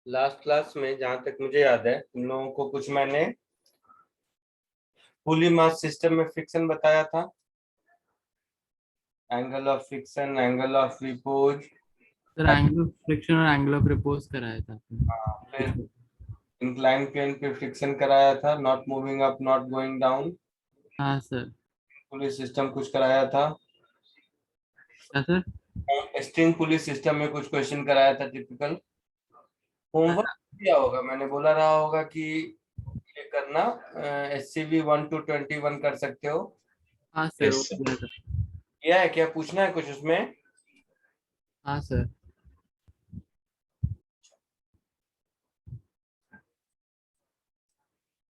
Last class में जहां तक मुझे याद है तुम लोगों को कुछ मैंने पुली मास सिस्टम में फ्रिक्शन बताया था। Angle of friction, angle of repose, sir angle of friction और एंगल ऑफ रिपोज कराया था फिर आपने। इंक्लाइन प्लेन पे फ्रिक्शन कराया था, not moving up not going down. हाँ सर। पुलिस सिस्टम कुछ कराया था। क्या सर? स्ट्रिंग पुलिस सिस्टम में कुछ क्वेश्चन कराया था टिपिकल। होमवर्क दिया होगा, मैंने बोला रहा होगा कि ये करना। SCV 1 to 21 कर सकते हो। हाँ सर, वो किया था। यह है क्या, पूछना है कुछ उसमें? हाँ सर।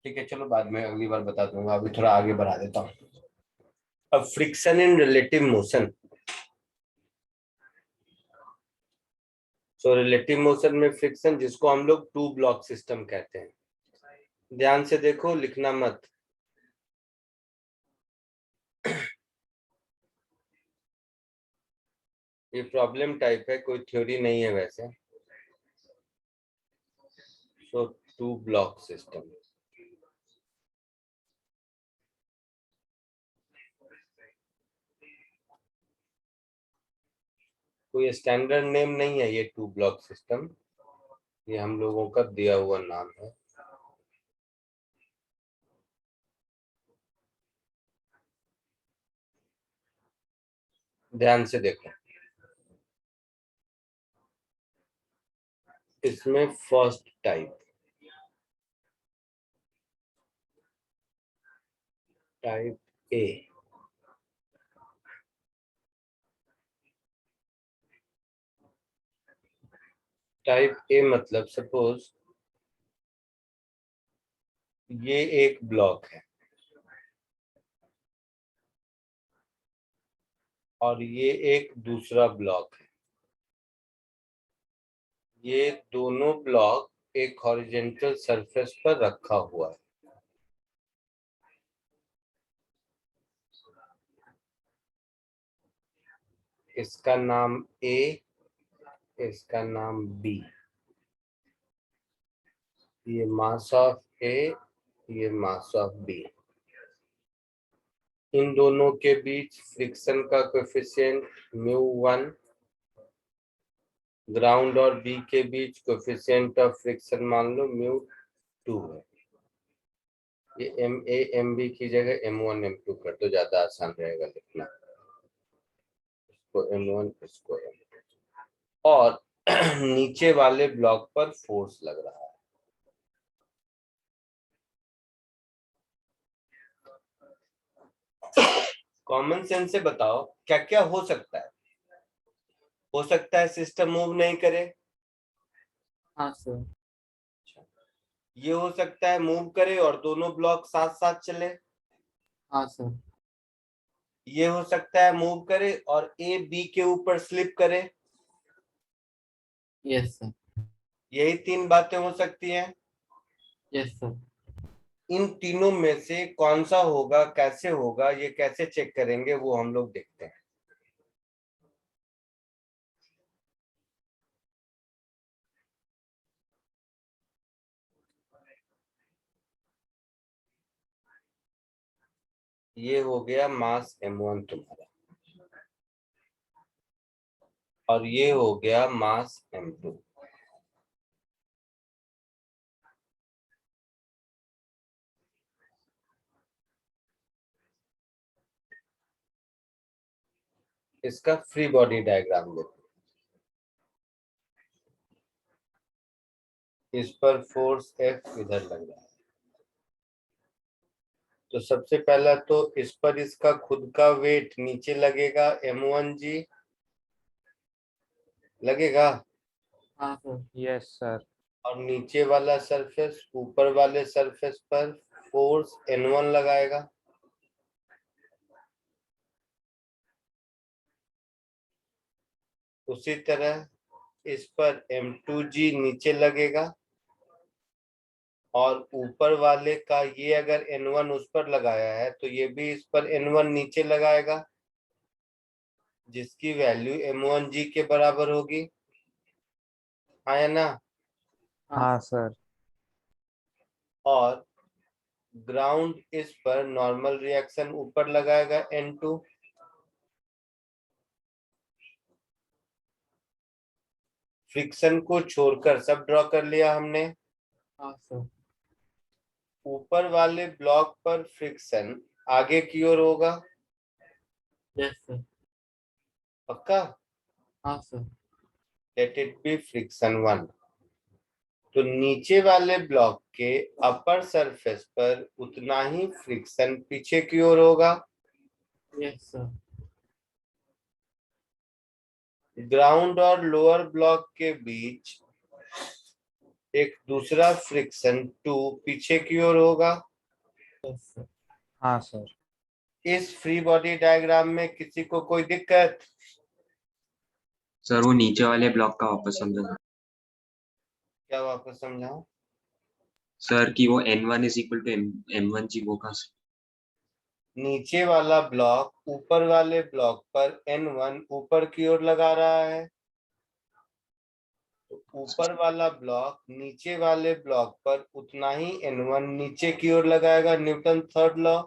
ठीक है, चलो बाद में अगली बार बता दूंगा, अभी थोड़ा आगे बढ़ा देता हूँ। अब friction in relative motion. So relative motion में फ्रिक्शन, जिसको हम लोग टू ब्लॉक सिस्टम कहते हैं। ध्यान से देखो, लिखना मत। ये प्रॉब्लम टाइप है, कोई थ्योरी नहीं है वैसे। सो टू ब्लॉक सिस्टम, कोई स्टैंडर्ड नेम नहीं है ये टू ब्लॉक सिस्टम, ये हम लोगों का दिया हुआ नाम है। ध्यान से देखो, इसमें first type, type A. Type A मतलब सपोज ये एक ब्लॉक है और ये एक दूसरा ब्लॉक है। ये दोनों ब्लॉक एक हॉरिजॉन्टल सरफेस पर रखा हुआ है। इसका नाम ए, इसका नाम बी। ये मास ऑफ ए, ये मास ऑफ बी। इन दोनों के बीच फ्रिक्शन का कोएफिशिएंट μ1। ग्राउंड और बी के बीच कोएफिशिएंट ऑफ फ्रिक्शन मान लो μ2 है। ये MA MB की जगह M1 M2 कर दो, ज्यादा आसान रहेगा लिखना। इसको M1, इसको M2। और नीचे वाले ब्लॉक पर फोर्स लग रहा है। कॉमन सेंस से बताओ क्या क्या हो सकता है। हो सकता है सिस्टम मूव नहीं करे। हाँ सर। ये हो सकता है मूव करे और दोनों ब्लॉक साथ साथ चले। हाँ सर। ये हो सकता है मूव करे और ए बी के ऊपर स्लिप करे। Yes sir. यही तीन बातें हो सकती हैं। Yes sir. इन तीनों में से कौन सा होगा, कैसे होगा, ये कैसे चेक करेंगे, वो हम लोग देखते हैं। ये हो गया मास M1 तुम्हारा, और ये हो गया मास M2। इसका फ्री बॉडी डायग्राम देखो। इस पर फोर्स F इधर लग रहा है, तो सबसे पहला तो इस पर इसका खुद का वेट नीचे लगेगा, M1G लगेगा। हाँ सर। Yes sir. और नीचे वाला सरफेस ऊपर वाले सरफेस पर फोर्स N1 लगाएगा। उसी तरह इस पर M2G नीचे लगेगा, और ऊपर वाले का ये अगर N1 उस पर लगाया है तो ये भी इस पर N1 नीचे लगाएगा, जिसकी वैल्यू M1G के बराबर होगी। हाँ या ना? हाँ सर। और ग्राउंड इस पर नॉर्मल रिएक्शन ऊपर लगाएगा N2। फ्रिक्शन को छोड़कर सब ड्रॉ कर लिया हमने। हाँ सर। ऊपर वाले ब्लॉक पर फ्रिक्शन आगे की ओर होगा, यस सर। पक्का? हाँ sir. Let it be friction 1। तो नीचे वाले ब्लॉक के अपर सरफेस पर उतना ही फ्रिक्शन पीछे की ओर होगा। Yes sir. ग्राउंड और लोअर ब्लॉक के बीच एक दूसरा फ्रिक्शन 2 पीछे की ओर होगा। Yes sir. हाँ सर। इस फ्री बॉडी डायग्राम में किसी को कोई दिक्कत? सर वो नीचे वाले ब्लॉक का वापस समझा क्या वापस समझाऊं? सर कि वो N1 is equal to M1 जी वो का नीचे वाला ब्लॉक ऊपर वाले ब्लॉक पर N1 ऊपर की ओर लगा रहा है, तो ऊपर वाला ब्लॉक नीचे वाले ब्लॉक पर उतना ही N1 नीचे की ओर लगाएगा। Newton third law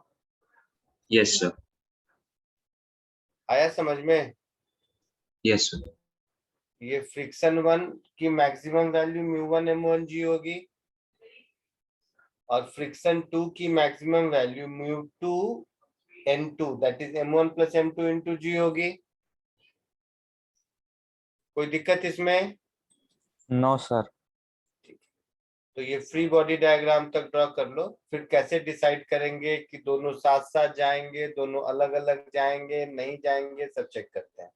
yes sir आया समझ में? यस सर ये फ्रिक्शन 1 की मैक्सिमम वैल्यू μ1 M1g होगी और फ्रिक्शन 2 की maximum value μ2 N2 that is M1 + M2 × g होगी। कोई दिक्कत इसमें? No sir. तो ये फ्री बॉडी डायग्राम तक ड्रॉ कर लो, फिर कैसे डिसाइड करेंगे कि दोनों साथ साथ जाएंगे, दोनों अलग अलग जाएंगे, नहीं जाएंगे, सब चेक करते हैं।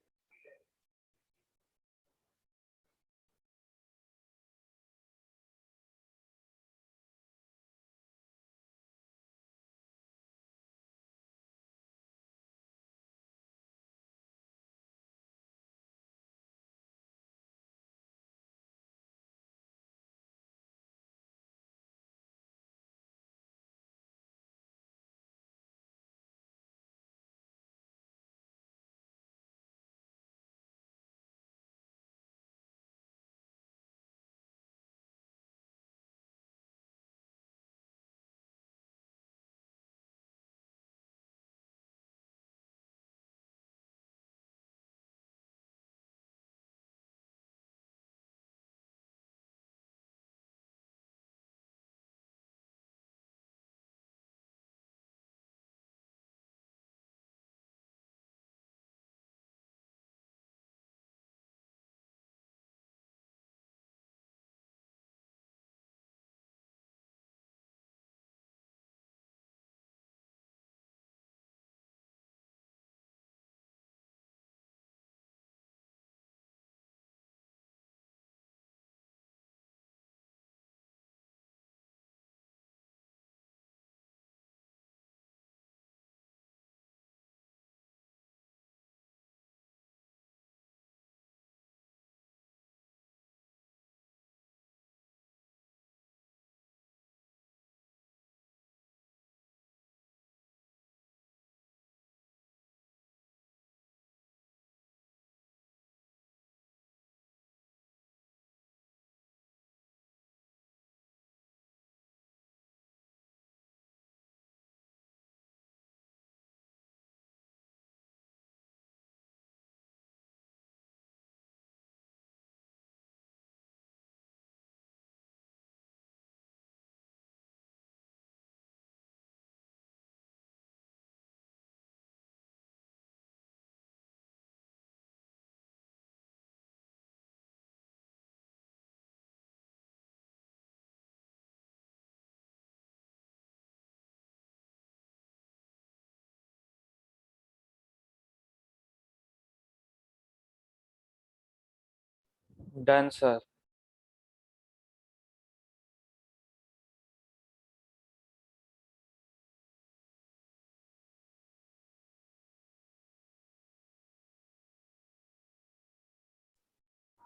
Done sir.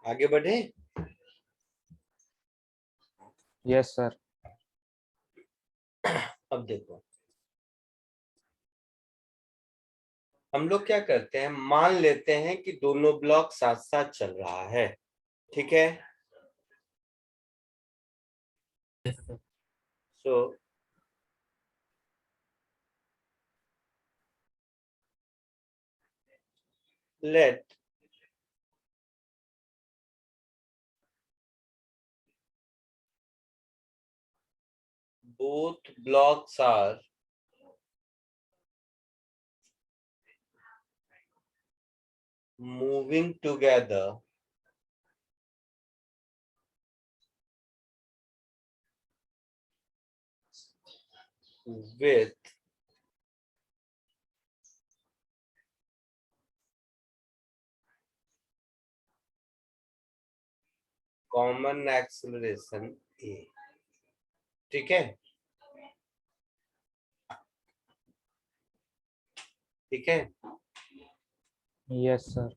आगे बढ़े? Yes sir. अब देखो, हम लोग क्या करते हैं, मान लेते हैं कि दोनों ब्लॉक साथ साथ चल रहा है, ठीक है? Yes, sir. So let both blocks are moving together with common acceleration a। ठीक है, ठीक है। Yes, sir.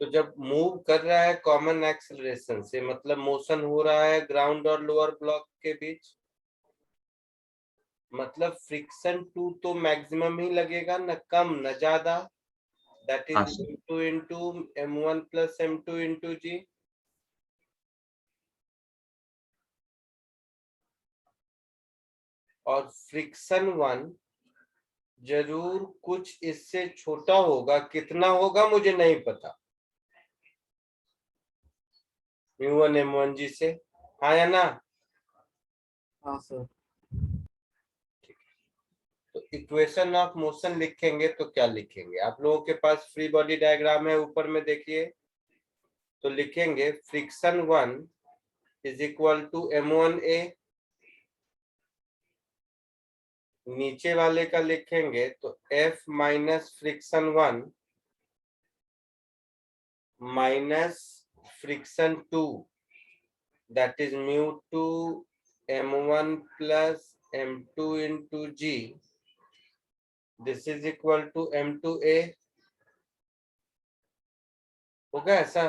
तो जब मूव कर रहा है कॉमन एक्सेलरेशन से, मतलब मोशन हो रहा है ग्राउंड और लोअर ब्लॉक के बीच, मतलब फ्रिक्शन 2 तो मैक्सिमम ही लगेगा, न कम न ज्यादा। दैट हाँ is sir. m2 into m1 plus m2 into g. और फ्रिक्शन 1 जरूर कुछ इससे छोटा होगा, कितना होगा मुझे नहीं पता, m1 m1 जी से, हाँ या ना। हाँ सर। तो इक्वेशन ऑफ मोशन लिखेंगे तो क्या लिखेंगे? आप लोगों के पास फ्री बॉडी डायग्राम है, ऊपर में देखिए। तो लिखेंगे friction 1 is equal to m1a, नीचे वाले का लिखेंगे तो F minus friction 1 minus friction 2, that is μ2 m1 plus m2 into g, this is equal to m2a। होगा ऐसा?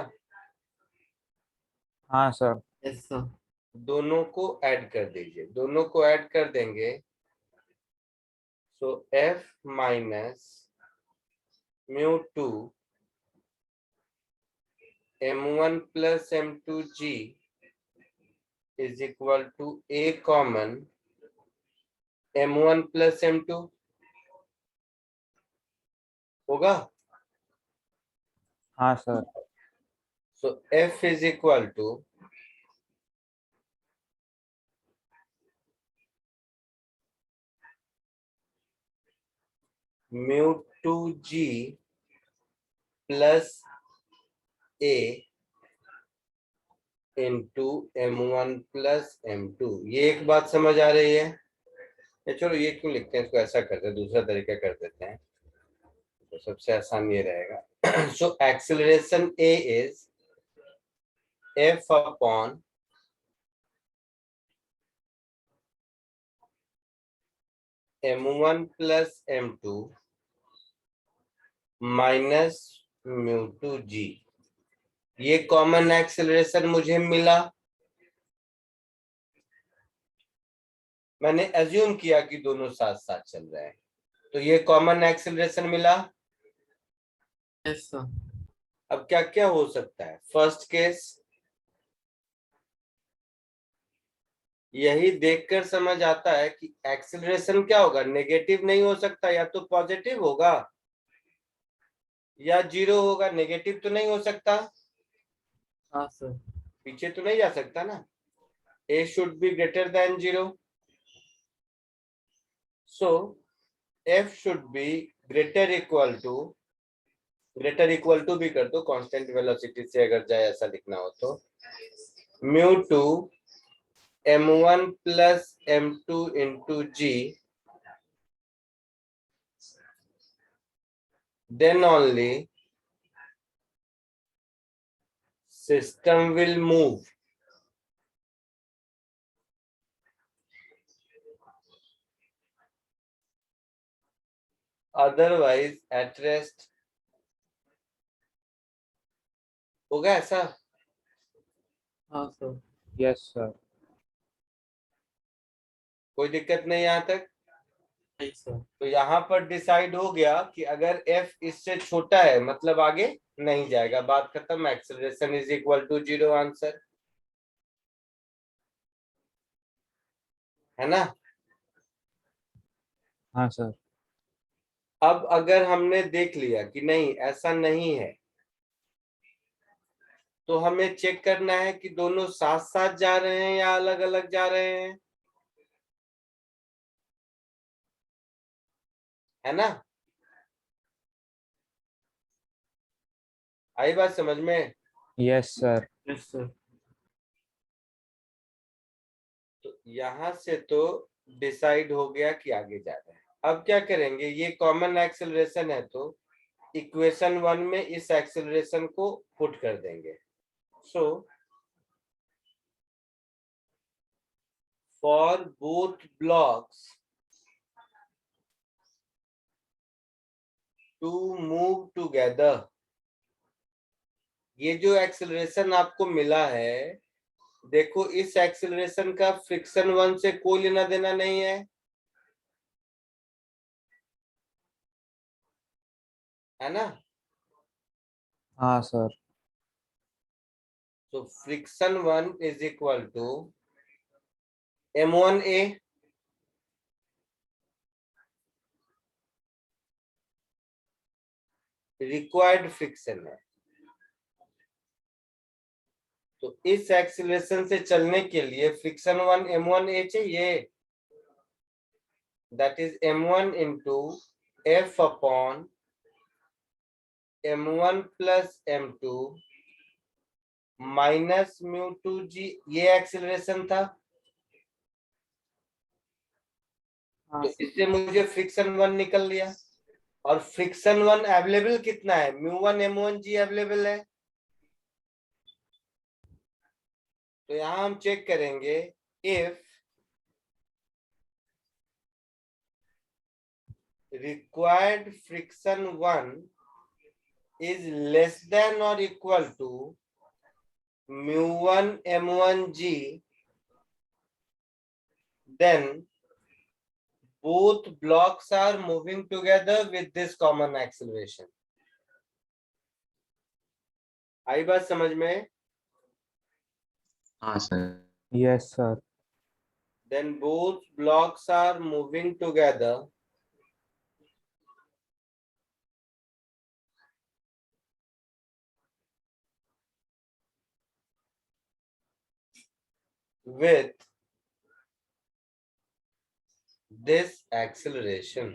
हाँ सर। Yes sir. दोनों को ऐड कर दीजिए, दोनों को ऐड कर देंगे so F minus μ2 m1 plus m2 g is equal to a common m1 plus m2। होगा? हाँ sir. So F is equal to μ2 g plus a into m1 plus m2। ये एक बात समझ आ रही है? चलो ये क्यों लिखते हैं, इसको ऐसा करते हैं, दूसरा तरीका कर देते हैं, तो सबसे आसान ये रहेगा। So acceleration a is f upon m1 plus m2 minus μ2 g। ये कॉमन एक्सेलरेशन मुझे मिला, मैंने एज्यूम किया कि दोनों साथ साथ चल रहे हैं, तो ये कॉमन एक्सेलरेशन मिला। Yes sir. अब क्या क्या हो सकता है? फर्स्ट केस, यही देखकर समझ आता है कि एक्सेलरेशन क्या होगा, नेगेटिव नहीं हो सकता, या तो पॉजिटिव होगा या जीरो होगा, नेगेटिव तो नहीं हो सकता, हाँ सर। पीछे तो नहीं जा सकता ना। a should be greater than 0, so f should be greater equal to भी कर दो, कांस्टेंट वेलोसिटी से अगर जाए ऐसा लिखना हो तो, μ2 m1 plus m2 into g, then only system will move। otherwise at rest। होगा ऐसा? हाँ सर। Yes sir. कोई दिक्कत नहीं यहाँ तक? नहीं सर। तो यहाँ पर डिसाइड हो गया कि अगर f इससे छोटा है मतलब आगे नहीं जाएगा, बात खत्म, acceleration is equal to 0, answer. है ना। हाँ सर। अब अगर हमने देख लिया कि नहीं ऐसा नहीं है, तो हमें चेक करना है कि दोनों साथ साथ जा रहे हैं या अलग अलग जा रहे हैं, है ना। आई बात समझ में। Yes sir. Yes sir. तो यहां से तो डिसाइड हो गया कि आगे जा रहे हैं। अब क्या करेंगे, ये कॉमन एक्सेलरेशन है तो इक्वेशन 1 में इस एक्सेलरेशन को पुट कर देंगे। So for both blocks to move together, ये जो एक्सेलरेशन आपको मिला है, देखो इस एक्सेलरेशन का फ्रिक्शन 1 से कोई लेना देना नहीं है ना। हाँ सर। तो friction 1 is equal to m1a required friction है। तो इस एक्सीलरेशन से चलने के लिए फ्रिक्शन 1 m1a चाहिए, that is m1 into f upon m1 plus m2 minus μ2g, ये एक्सीलरेशन था। हाँ तो सर। इससे मुझे फ्रिक्शन 1 निकल लिया, और फ्रिक्शन 1 अवेलेबल कितना है, μ1 m1g अवेलेबल है। तो यहां हम चेक करेंगे if required friction 1 is less than or equal to mu1 m1g, then both blocks are moving together with this common acceleration। आई बात समझ में। हाँ sir. Yes sir. then both blocks are moving together with this acceleration।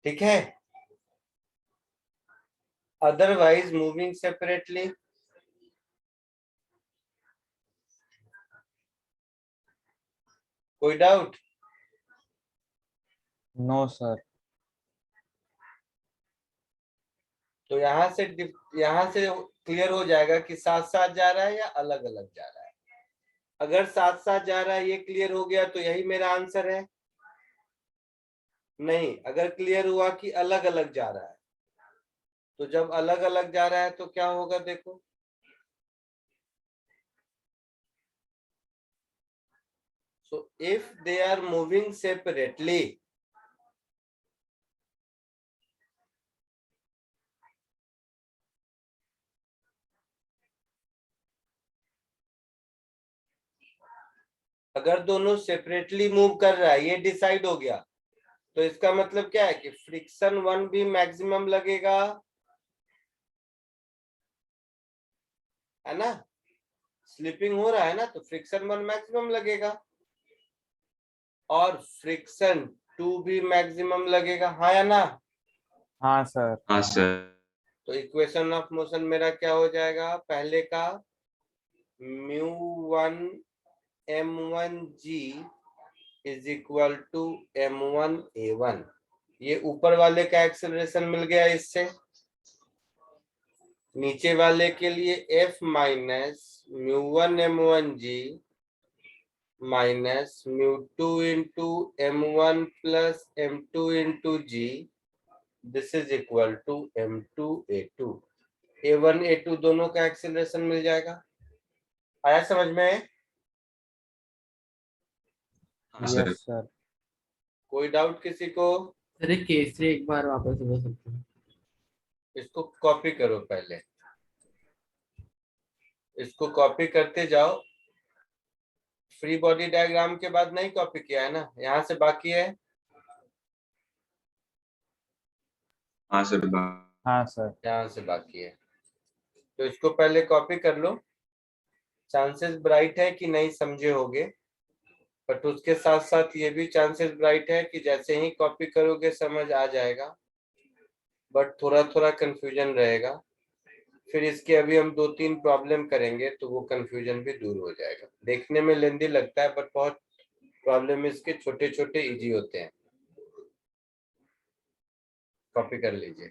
ठीक है, otherwise moving separately। कोई doubt. No sir. तो यहां से क्लियर हो जाएगा कि साथ साथ जा रहा है या अलग अलग जा रहा है। अगर साथ साथ जा रहा है ये क्लियर हो गया तो यही मेरा आंसर है। नहीं, अगर क्लियर हुआ कि अलग अलग जा रहा है, तो जब अलग अलग जा रहा है तो क्या होगा देखो, so if they are moving separately, अगर दोनों सेपरेटली मूव कर रहा है, ये डिसाइड हो गया, तो इसका मतलब क्या है कि फ्रिक्शन 1 भी मैक्सिमम लगेगा, है ना। स्लिपिंग हो रहा है ना, तो फ्रिक्शन 1 मैक्सिमम लगेगा और फ्रिक्शन 2 भी मैक्सिमम लगेगा, हाँ या ना। हाँ सर। हाँ सर। तो इक्वेशन ऑफ मोशन मेरा क्या हो जाएगा, पहले का μ1 m1g is equal to m1 a1, ये ऊपर वाले का एक्सेलरेशन मिल गया इससे। नीचे वाले के लिए f minus μ1 m1g minus μ2 into m1 plus m2 into g, this is equal to m2 a2। a1 a2 दोनों का एक्सेलरेशन मिल जाएगा। आया समझ में। हाँ सर। Yes sir. कोई डाउट किसी को। सर एक केस से एक बार वापस बता सकते हैं। इसको कॉपी करो पहले, इसको कॉपी करते जाओ। फ्री बॉडी डायग्राम के बाद नहीं कॉपी किया है ना, यहाँ से बाकी है। हाँ सर हाँ सर। यहाँ से बाकी है, तो इसको पहले कॉपी कर लो। चांसेस ब्राइट है कि नहीं समझे होगे, बट उसके साथ साथ ये भी चांसेस ब्राइट है कि जैसे ही कॉपी करोगे समझ आ जाएगा, बट थोड़ा थोड़ा कंफ्यूजन रहेगा। फिर इसके अभी हम 2-3 प्रॉब्लम करेंगे तो वो कंफ्यूजन भी दूर हो जाएगा। देखने में लेंदी लगता है बट बहुत प्रॉब्लम इसके छोटे छोटे इजी होते हैं। कॉपी कर लीजिए।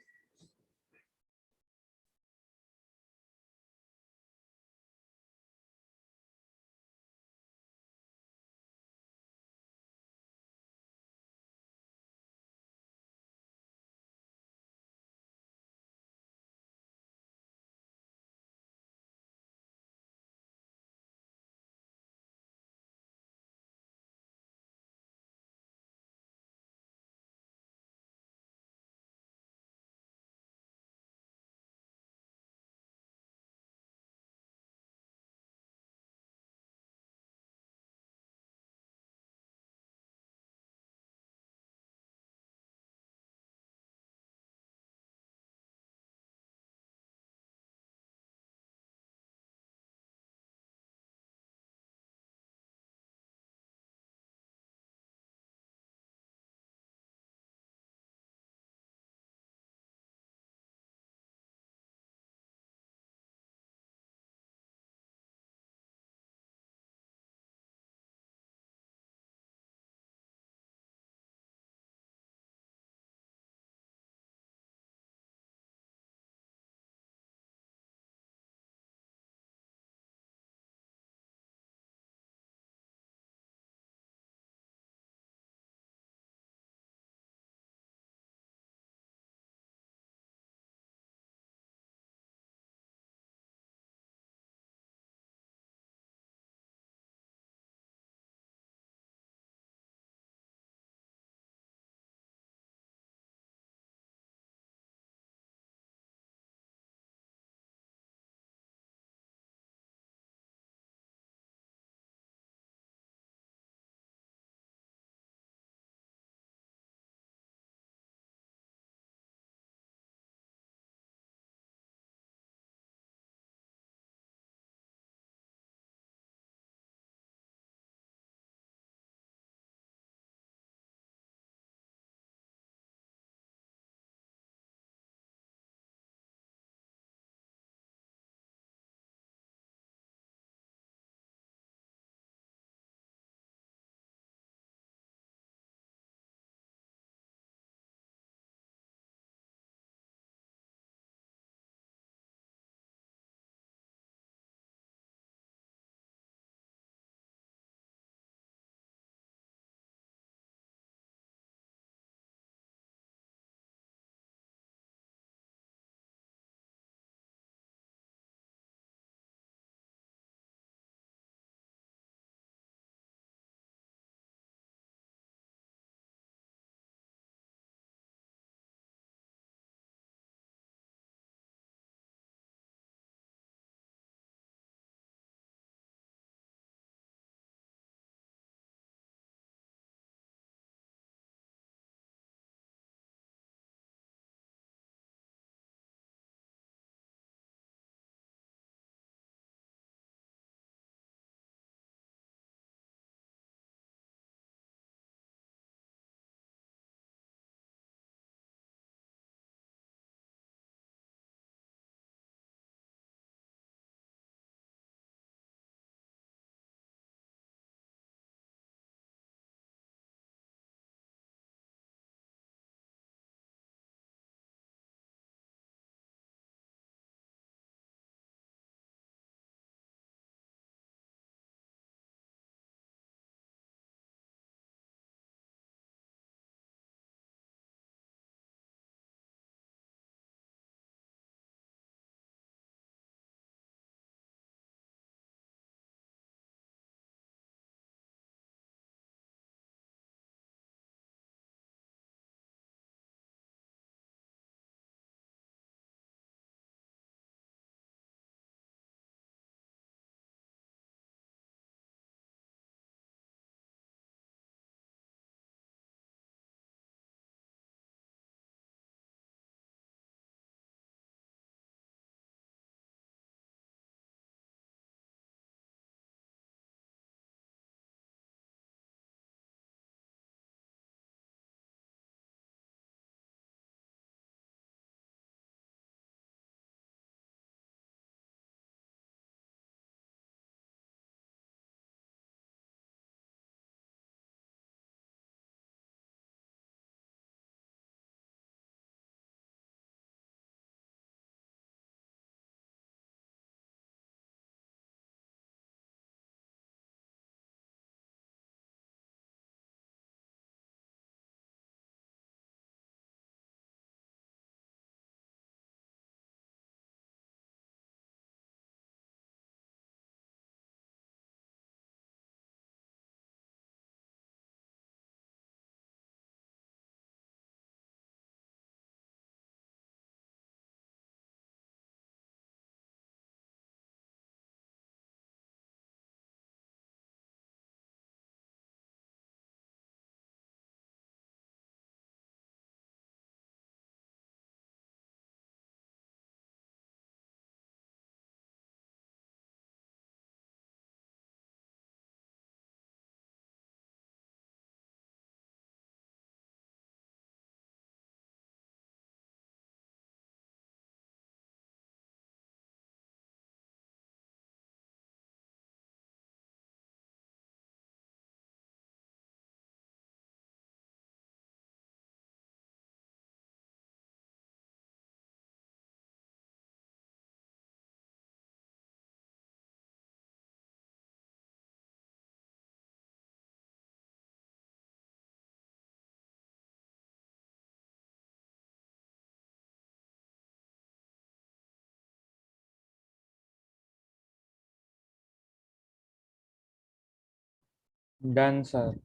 Done sir.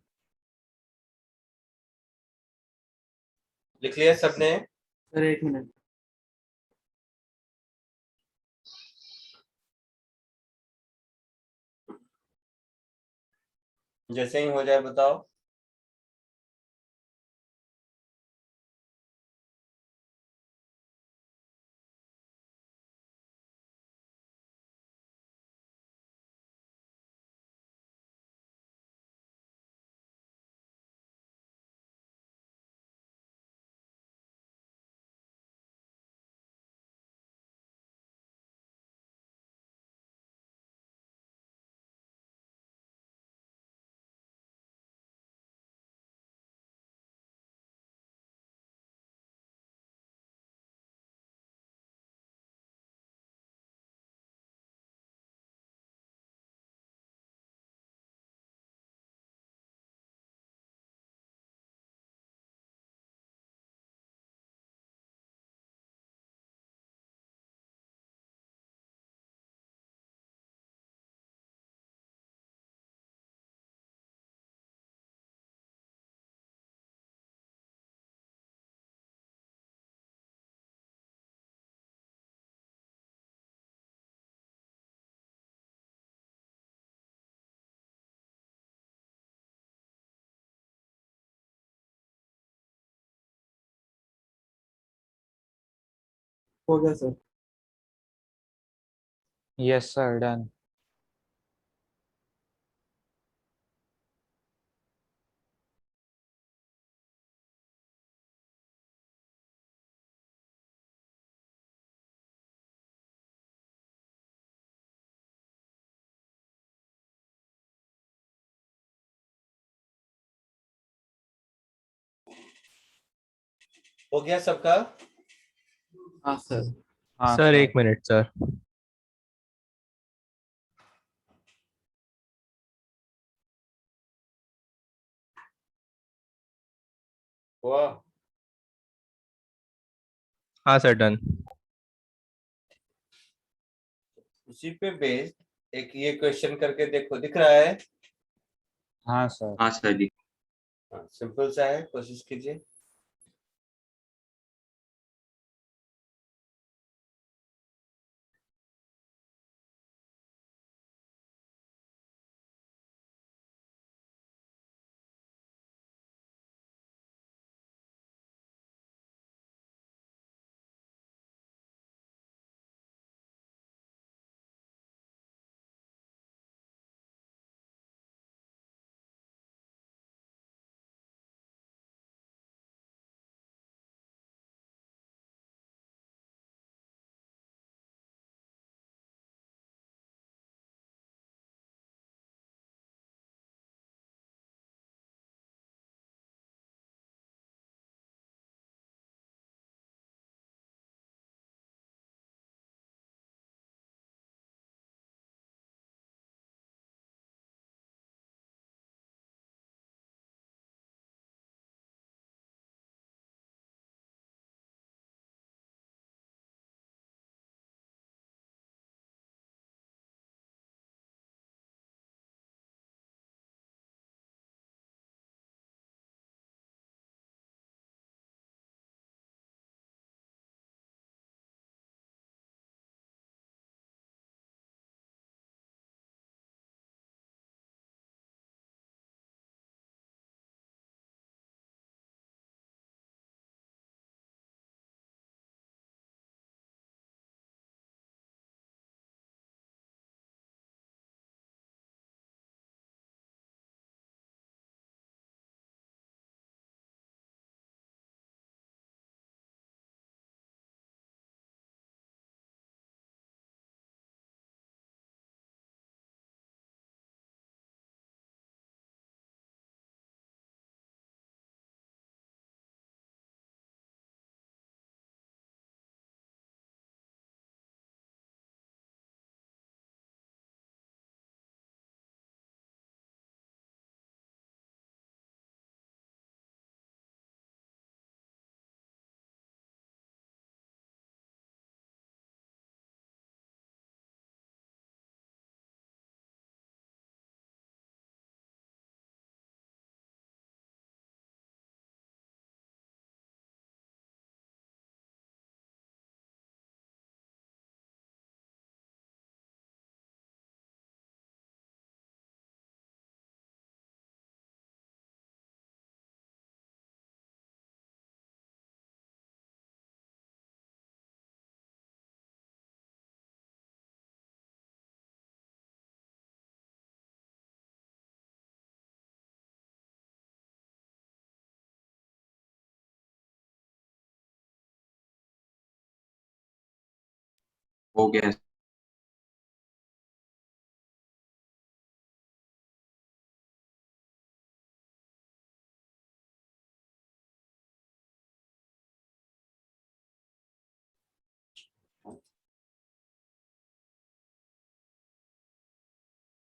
लिख लिया सबने? सर एक मिनट। जैसे ही हो जाए बताओ। हो गया सर। Yes sir, done. हो गया सबका? हाँ सर। हाँ सर सर। एक मिनट सर। हुआ? हाँ सर डन। उसी पे बेस्ड एक ये क्वेश्चन करके देखो, दिख रहा है? हाँ सर। हाँ सर जी। हाँ, सिंपल सा है, कोशिश कीजिए। हो गया।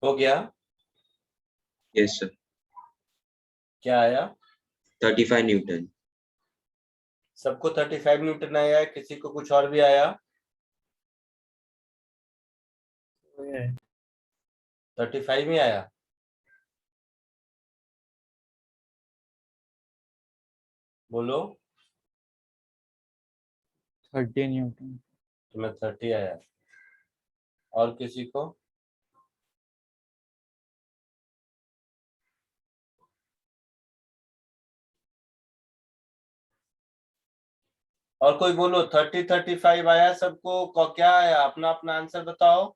हो गया? Yes sir. क्या आया? 35 न्यूटन। सबको 35 न्यूटन आया है, किसी को कुछ और भी आया? 35 ही आया? बोलो। 30 न्यूटन। तुम्हें 30 आया? और किसी को? और कोई बोलो। 35 आया सबको? क्या आया? अपना अपना आंसर बताओ।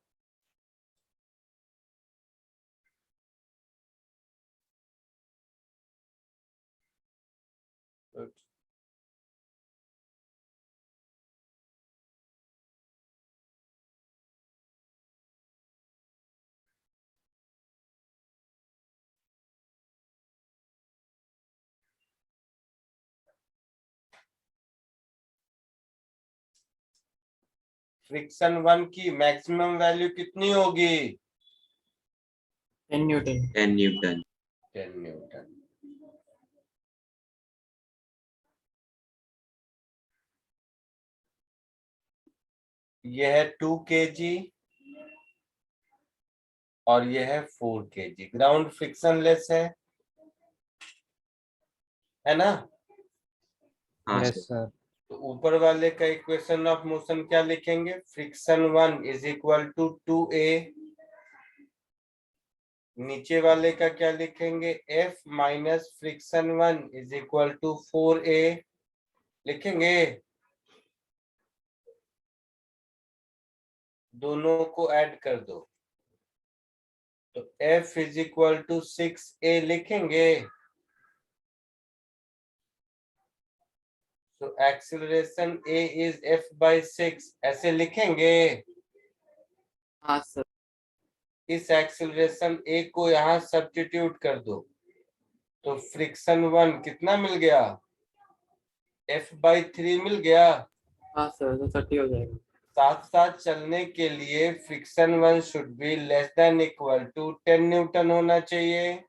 फ्रिक्शन 1 की मैक्सिमम वैल्यू कितनी होगी? 10 न्यूटन। 10 न्यूटन। 10 न्यूटन। यह है 2 kg और यह है 4 kg। ग्राउंड फ्रिक्शनलेस है ना? हाँ यस सर। सर। तो ऊपर वाले का इक्वेशन ऑफ मोशन क्या लिखेंगे? Friction 1 is equal to 2a। नीचे वाले का क्या लिखेंगे? F minus friction 1 is equal to 4a लिखेंगे। दोनों को ऐड कर दो तो F is equal to 6a लिखेंगे। तो acceleration A is F by 6 ऐसे लिखेंगे। हाँ सर। इस एक्सीलरेशन A को यहाँ सब्स्टिट्यूट कर दो तो फ्रिक्शन 1 कितना मिल गया? F बाई 3 मिल गया। हाँ सर, तो 30 हो जाएगा। साथ साथ चलने के लिए friction 1 should be less than equal to 10 newton होना चाहिए।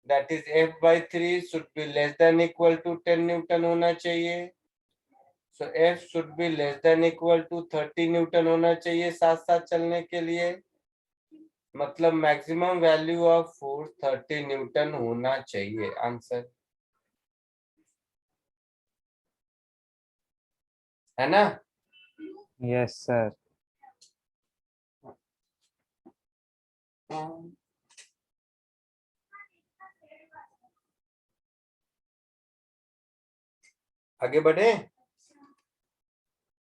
That is F by 3 should be less than equal to 10 newton होना चाहिए। So F should be less than equal to 30 newton होना चाहिए साथ साथ चलने के लिए। मतलब maximum value of force 30 newton होना चाहिए। आंसर है ना? Yes sir. आगे बढ़े?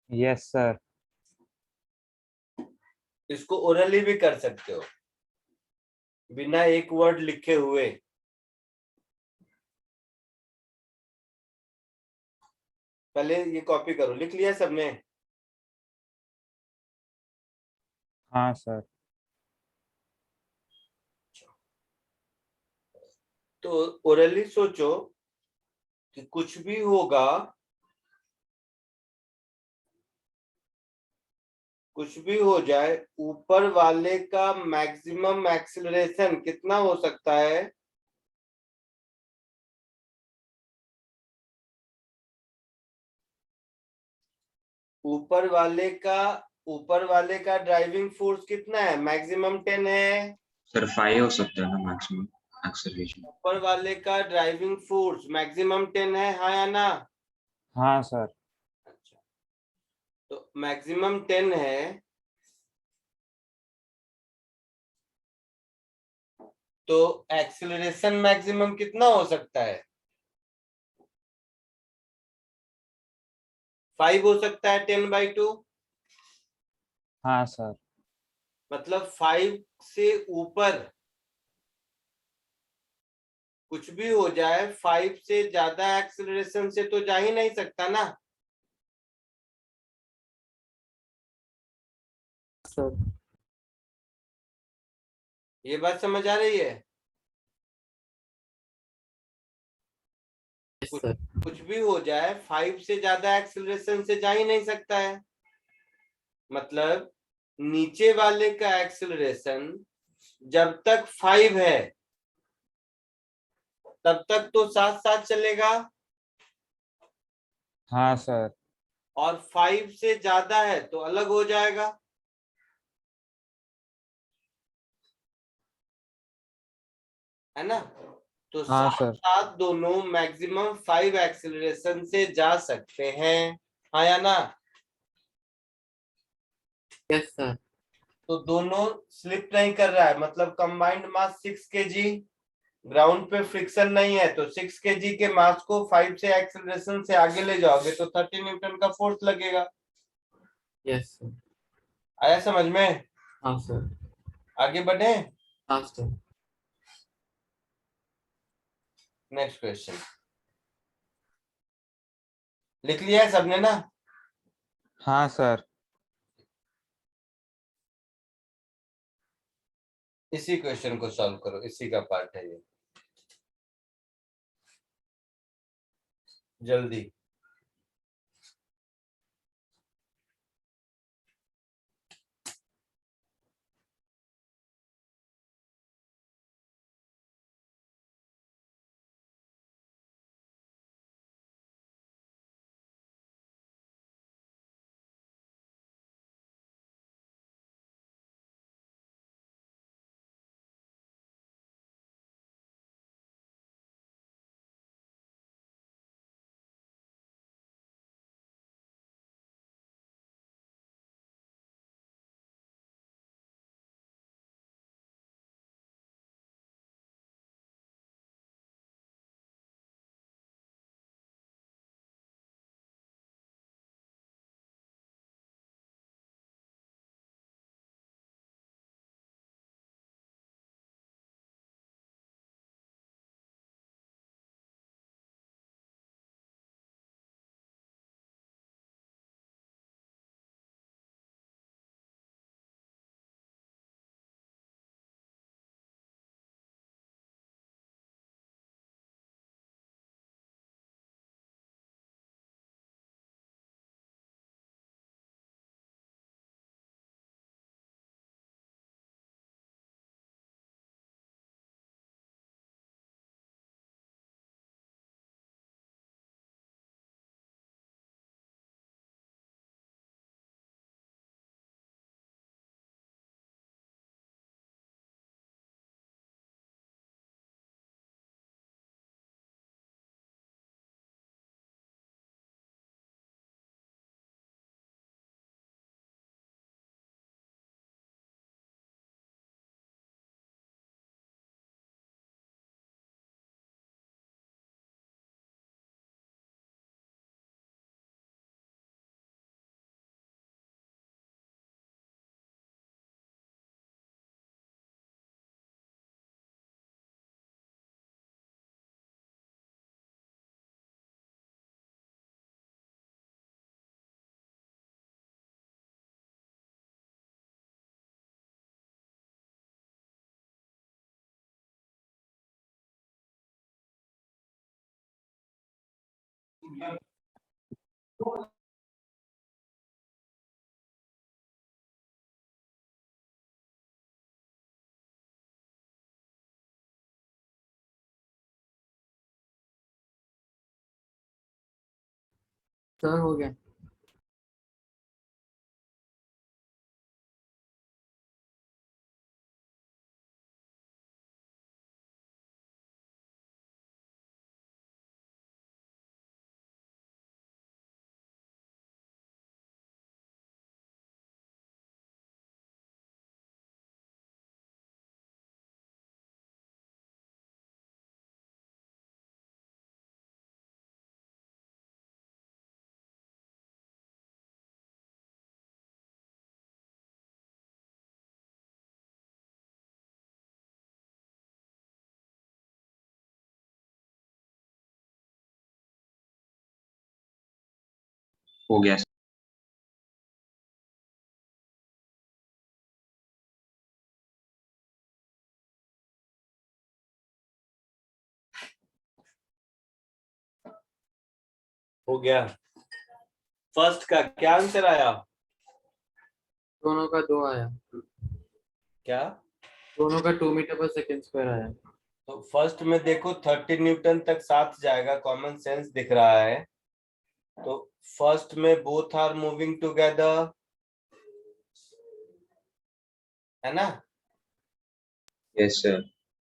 Yes sir. इसको ओरली भी कर सकते हो बिना एक वर्ड लिखे हुए। पहले ये कॉपी करो। लिख लिया सबने? हाँ सर। तो ओरली सोचो कि कुछ भी होगा, कुछ भी हो जाए, ऊपर वाले का मैक्सिमम एक्सीलरेशन कितना हो सकता है? ऊपर वाले का ड्राइविंग फोर्स कितना है? मैक्सिमम 10 है। सर 5 हो सकता है ना मैक्सिमम एक्सेलरेशन। ऊपर वाले का ड्राइविंग फोर्स मैक्सिमम 10 है, हाँ या ना? हाँ सर। अच्छा, तो मैक्सिमम 10 है तो एक्सीलरेशन मैक्सिमम कितना हो सकता है? 5 हो सकता है 10/2। हाँ सर। मतलब 5 से ऊपर कुछ भी हो जाए, 5 से ज्यादा एक्सीलरेशन से तो जा ही नहीं सकता ना। सर। ये बात समझ आ रही है? Yes sir. कुछ भी हो जाए 5 से ज्यादा एक्सेलरेशन से जा ही नहीं सकता है। मतलब नीचे वाले का एक्सेलरेशन जब तक 5 है तब तक तो साथ साथ चलेगा, हाँ सर। और 5 से ज्यादा है तो अलग हो जाएगा। है ना? तो हाँ साथ सर। साथ दोनों मैक्सिमम 5 एक्सेलरेशन से जा सकते हैं। हाँ या ना? Yes sir. तो दोनों स्लिप नहीं कर रहा है, मतलब कंबाइंड मास 6 kg, ग्राउंड पे फ्रिक्शन नहीं है, तो 6 kg के मास को 5 से एक्सेलरेशन से आगे ले जाओगे तो 30 न्यूटन का फोर्स लगेगा। Yes sir. आया समझ में? हाँ सर। आगे बढ़े। हाँ सर। नेक्स्ट क्वेश्चन लिख लिया है सबने ना? हाँ सर। इसी क्वेश्चन को सॉल्व करो, इसी का पार्ट है ये। जल्दी। सर हो गया। हो गया। हो गया। फर्स्ट का क्या आंसर आया? दोनों का 2 आया। क्या? दोनों का 2 मीटर पर सेकेंड स्क्वायर आया। तो फर्स्ट में देखो 30 न्यूटन तक साथ जाएगा, कॉमन सेंस दिख रहा है। तो फर्स्ट में बोथ आर मूविंग टुगेदर, है ना? Yes sir.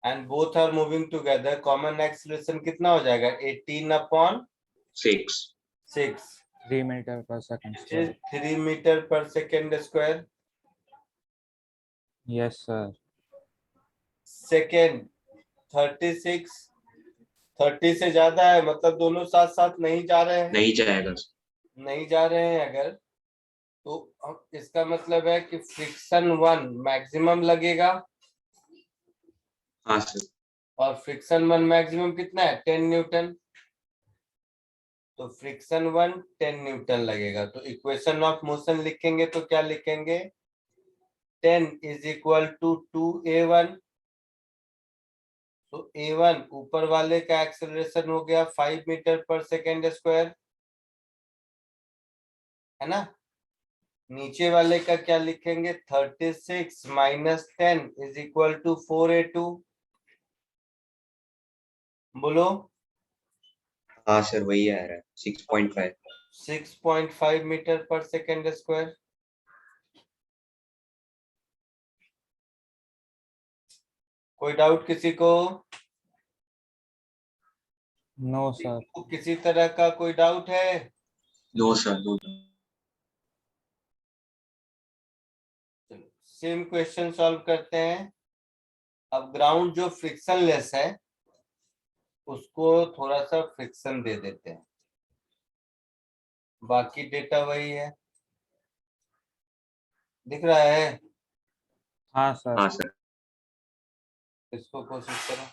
And both are moving together, common acceleration कितना हो जाएगा? 18/6, 6। 3 metre per second which square. is 3 metre per second square. Yes sir. Second 36, 30 से ज्यादा है, मतलब दोनों साथ साथ नहीं जा रहे हैं। नहीं जाएगा। नहीं जा रहे हैं अगर, तो अब इसका मतलब है कि फ्रिक्शन 1 मैक्सिमम लगेगा, हाँ सर। और फ्रिक्शन 1 मैक्सिमम कितना है? 10 न्यूटन। तो फ्रिक्शन 1 10 न्यूटन लगेगा। तो इक्वेशन ऑफ मोशन लिखेंगे तो क्या लिखेंगे? 10 इज इक्वल टू 2a1। तो a1 ऊपर वाले का एक्सेलरेशन हो गया 5 मीटर पर सेकेंड स्क्वायर, है ना? नीचे वाले का क्या लिखेंगे? 36 minus 10 is equal to 4a2। बोलो। हाँ सर वही आ रहा है 6.5। 6.5 मीटर पर सेकेंड स्क्वायर। कोई डाउट किसी को? No sir. किसी तरह का कोई डाउट है? No sir no. Same question solve करते हैं। अब ग्राउंड जो फ्रिक्शनलेस है उसको थोड़ा सा फ्रिक्शन दे देते हैं, बाकी डेटा वही है। दिख रहा है? हाँ सर। हाँ सर। इसको कोशिश करो।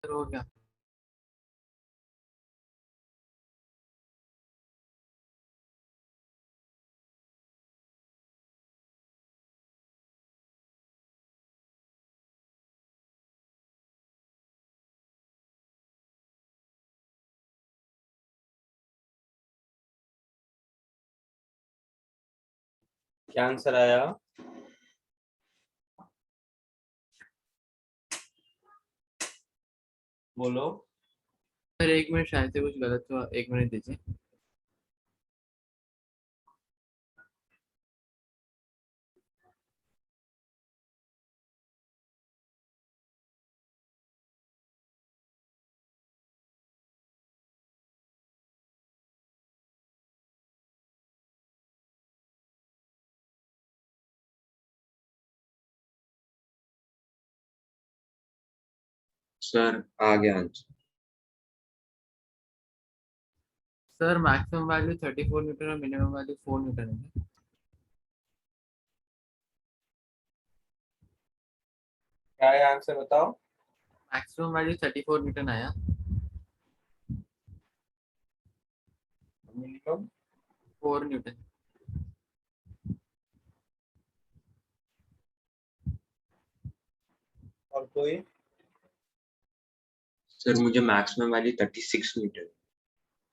सर हो गया। क्या आंसर आया? बोलो। सर 1 मिनट, शायद से कुछ गलत हुआ, 1 मिनट दीजिए। सर आ गया answer. Sir maximum value 34 Newton और मिनिमम वैल्यू 4 न्यूटन है। क्या है आंसर बताओ? मैक्सिमम वैल्यू 34 न्यूटन आया। Minimum 4 Newton. और कोई? सर मुझे मैक्सिमम वैल्यू 36 न्यूटन।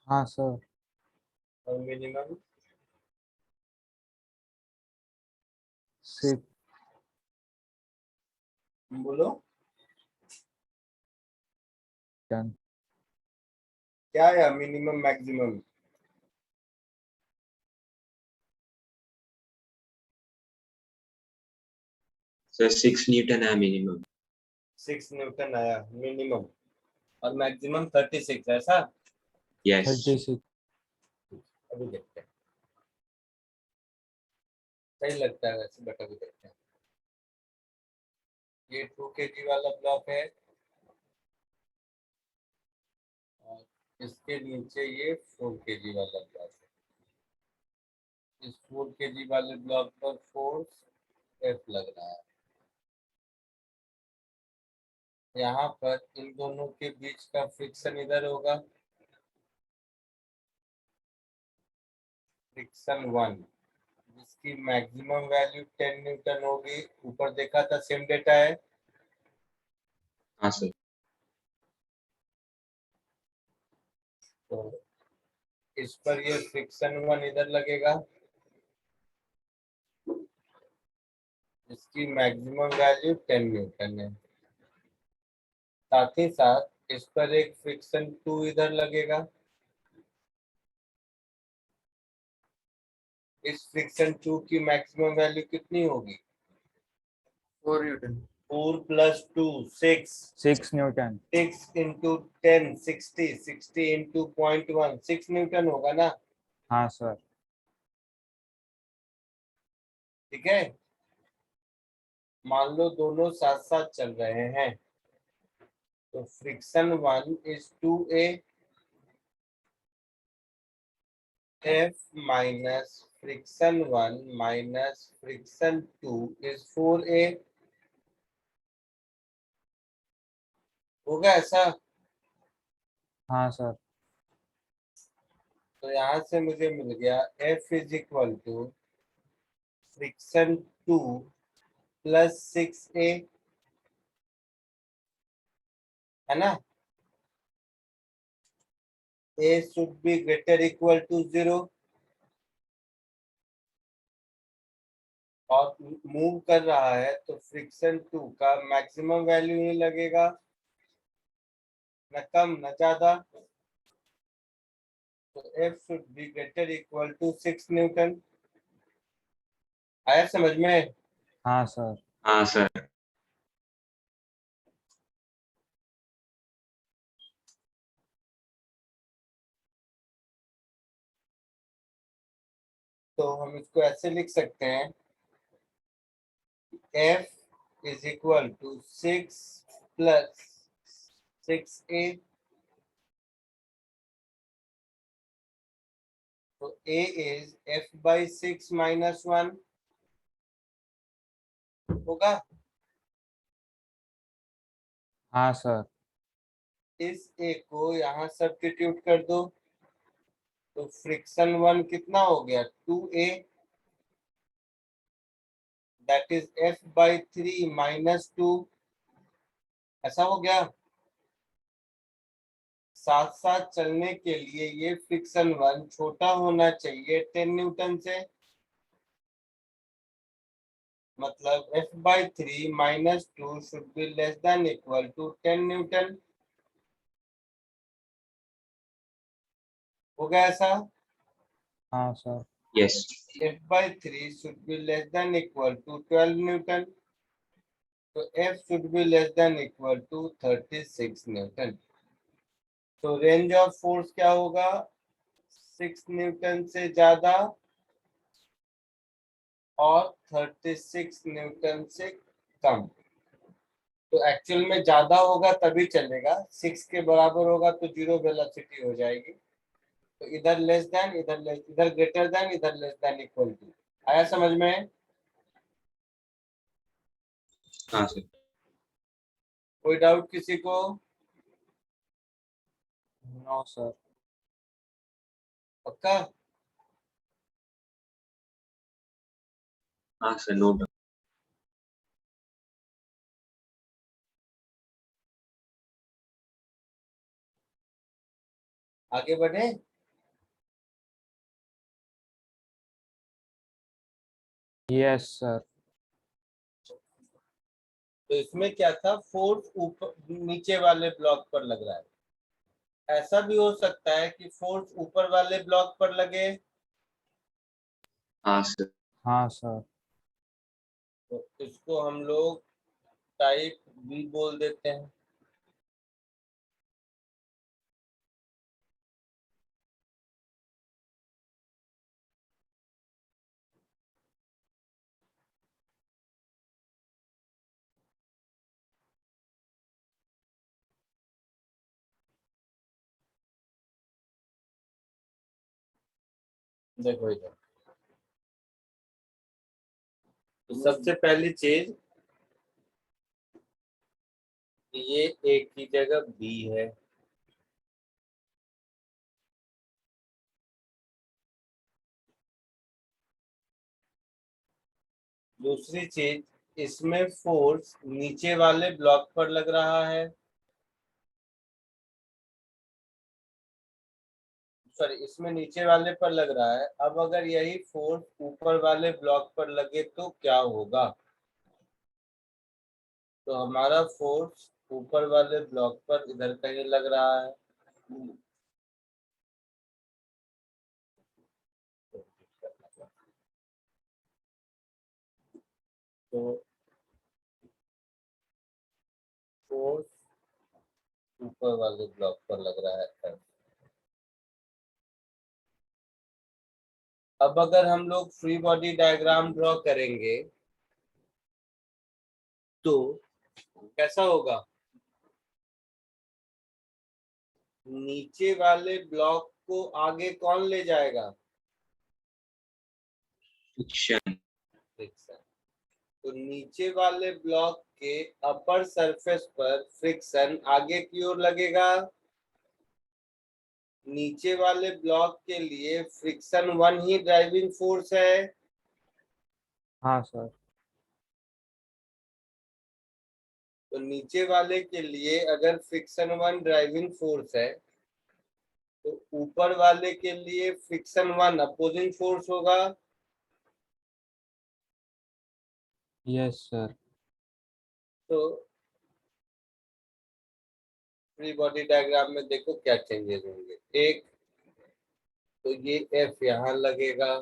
हाँ सर। और मिनिमम? 6 बोलो। टन। क्या है मिनिमम मैक्सिमम? सर 6 न्यूटन है मिनिमम। 6 न्यूटन आया मिनिमम और मैक्सिमम 36, ऐसा? यस। 36। अभी देखते हैं। सही लगता है वैसे, बट अभी देखते हैं। ये 2 kg वाला ब्लॉक है और इसके नीचे ये 4 kg वाला ब्लॉक है। इस 4 kg वाले ब्लॉक पर फोर्स F लग रहा है। यहाँ पर इन दोनों के बीच का फ्रिक्शन इधर होगा, फ्रिक्शन 1, जिसकी मैक्सिमम वैल्यू 10 न्यूटन होगी। ऊपर देखा था सेम डेटा है। हाँ सर। तो इस पर ये फ्रिक्शन 1 इधर लगेगा, इसकी मैक्सिमम वैल्यू 10 न्यूटन है। साथ ही साथ इस पर एक फ्रिक्शन 2 इधर लगेगा। इस फ्रिक्शन 2 की मैक्सिमम वैल्यू कितनी होगी? 4 न्यूटन। 4 + 2 6। 6 न्यूटन। 6 × 10 60, 60 × 0.1 6 न्यूटन होगा ना? हाँ सर। ठीक है। मान लो दोनों साथ साथ चल रहे हैं, तो friction 1 is 2A, F minus friction 1 minus friction 2 is 4A। होगा ऐसा? हाँ सर। तो यहाँ से मुझे मिल गया F is equal to friction 2 plus 6A, है ना? A should be greater equal to 0 और मूव कर रहा है, तो फ्रिक्शन 2 का मैक्सिमम वैल्यू ही लगेगा, न कम न ज्यादा। तो F should be greater equal to 6 Newton. आया समझ में? हाँ सर। हाँ सर। तो हम इसको ऐसे लिख सकते हैं, F is equal to 6 plus 6A। तो A is F by 6 minus 1 होगा। हाँ सर। इस ए को यहाँ सब्स्टिट्यूट कर दो, तो फ्रिक्शन 1 कितना हो गया 2a, दैट इज F/3 -2, ऐसा हो गया। साथ साथ चलने के लिए ये फ्रिक्शन 1 छोटा होना चाहिए 10 न्यूटन से, मतलब F/3 -2 should be less than equal to 10 newton. हो गया ऐसा? हाँ sir. Yes. F/3 should be less than equal to 12 newton, तो F should be less than equal to 36 newton. तो रेंज ऑफ फोर्स क्या होगा 6 न्यूटन से ज्यादा और 36 न्यूटन से कम। तो एक्चुअल में ज्यादा होगा तभी चलेगा, 6 के बराबर होगा तो जीरो वेलोसिटी हो जाएगी। तो इधर लेस देन, इधर ग्रेटर देन, इधर लेस देन इक्वल टू। आया समझ में? हाँ सर। कोई डाउट किसी को? No sir. पक्का? हाँ सर, नो डाउट। आगे बढ़े? Yes sir. तो इसमें क्या था, फोर्स ऊपर नीचे वाले ब्लॉक पर लग रहा है। ऐसा भी हो सकता है कि फोर्स ऊपर वाले ब्लॉक पर लगे, हाँ सर। हाँ सर। तो इसको हम लोग टाइप बी बोल देते हैं। देखो इधर, तो सबसे पहली चीज ये ए की जगह बी है, दूसरी चीज इसमें फोर्स नीचे वाले ब्लॉक पर लग रहा है, सॉरी इसमें नीचे वाले पर लग रहा है। अब अगर यही फोर्स ऊपर वाले ब्लॉक पर लगे तो क्या होगा? तो हमारा फोर्स ऊपर वाले ब्लॉक पर इधर कहीं लग रहा है, तो फोर्स ऊपर वाले ब्लॉक पर लग रहा है। अब अगर हम लोग फ्री बॉडी डायग्राम ड्रॉ करेंगे तो कैसा होगा? नीचे वाले ब्लॉक को आगे कौन ले जाएगा? फ्रिक्शन। फ्रिक्शन। तो नीचे वाले ब्लॉक के अपर सरफेस पर फ्रिक्शन आगे की ओर लगेगा। नीचे वाले ब्लॉक के लिए फ्रिक्शन 1 ही ड्राइविंग फोर्स है। हाँ सर। तो नीचे वाले के लिए अगर फ्रिक्शन 1 ड्राइविंग फोर्स है तो ऊपर वाले के लिए फ्रिक्शन 1 अपोजिंग फोर्स होगा। Yes sir. तो फ्री बॉडी डायग्राम में देखो क्या चेंजेस होंगे। एक, तो ये एफ यहाँ लगेगा,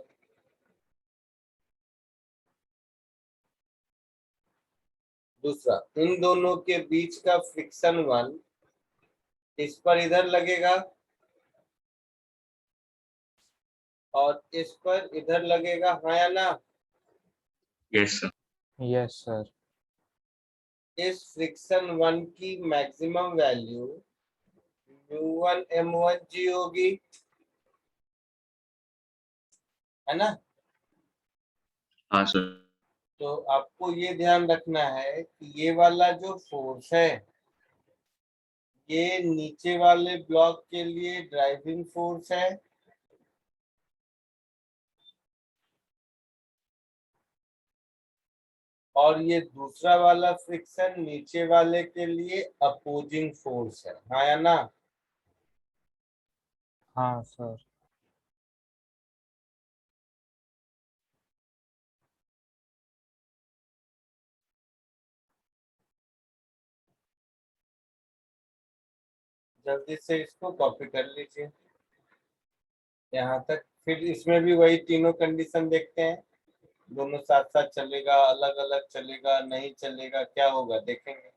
दूसरा इन दोनों के बीच का फ्रिक्शन 1 इस पर इधर लगेगा और इस पर इधर लगेगा, हाँ या ना? Yes sir. Yes sir. इस फ्रिक्शन 1 की maximum value u1 m1 g होगी, है ना? हाँ सर। तो आपको ये ध्यान रखना है कि ये वाला जो फोर्स है ये नीचे वाले ब्लॉक के लिए ड्राइविंग फोर्स है, और ये दूसरा वाला फ्रिक्शन नीचे वाले के लिए अपोजिंग फोर्स है, हाँ या ना? हाँ सर। जल्दी से इसको कॉपी कर लीजिए यहाँ तक। फिर इसमें भी वही तीनों कंडीशन देखते हैं, दोनों साथ साथ चलेगा, अलग अलग चलेगा, नहीं चलेगा, क्या होगा देखेंगे।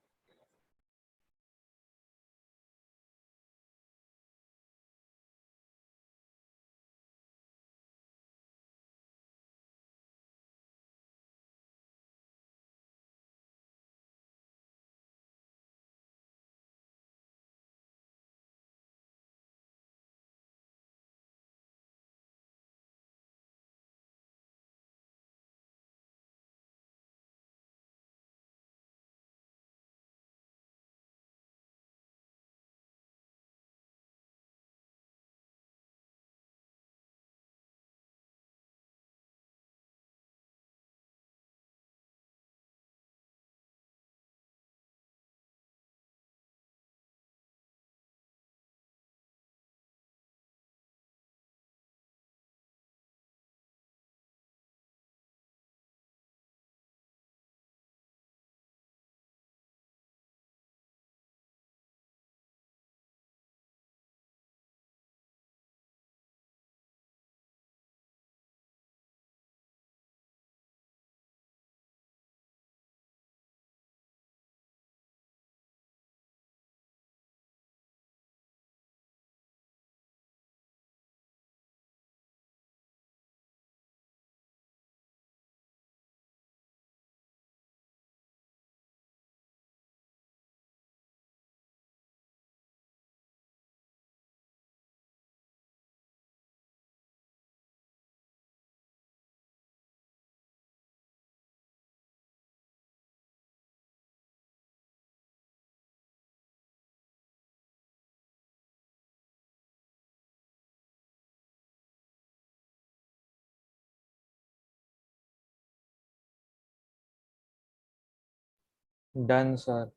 Done sir.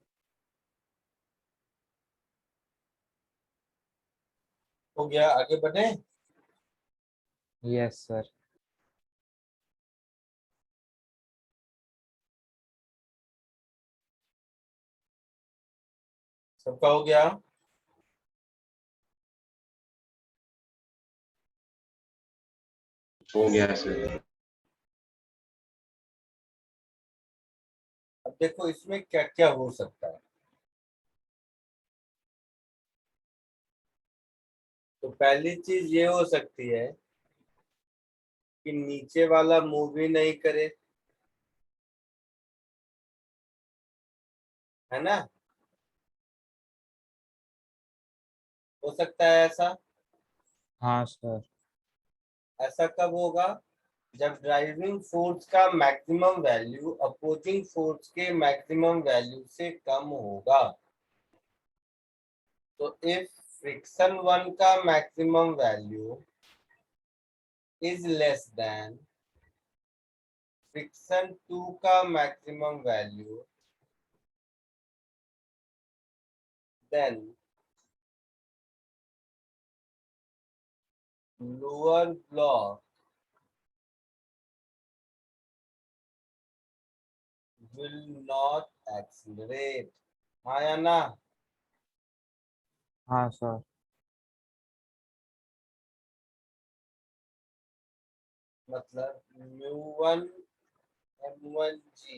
हो गया, आगे बढ़े। Yes sir. सबका हो गया। हो गया सर। अब देखो इसमें क्या क्या हो सकता है। तो पहली चीज ये हो सकती है कि नीचे वाला मूव ही नहीं करे, है ना? हो सकता है ऐसा। हाँ सर। ऐसा कब होगा? जब ड्राइविंग फोर्स का मैक्सिमम वैल्यू अपोजिंग फोर्स के मैक्सिमम वैल्यू से कम होगा। तो इफ फ्रिक्शन वन का maximum value is less than friction two का maximum value, then lower block will not accelerate, हाँ या ना? हाँ सर। मतलब म्यू 1 m1g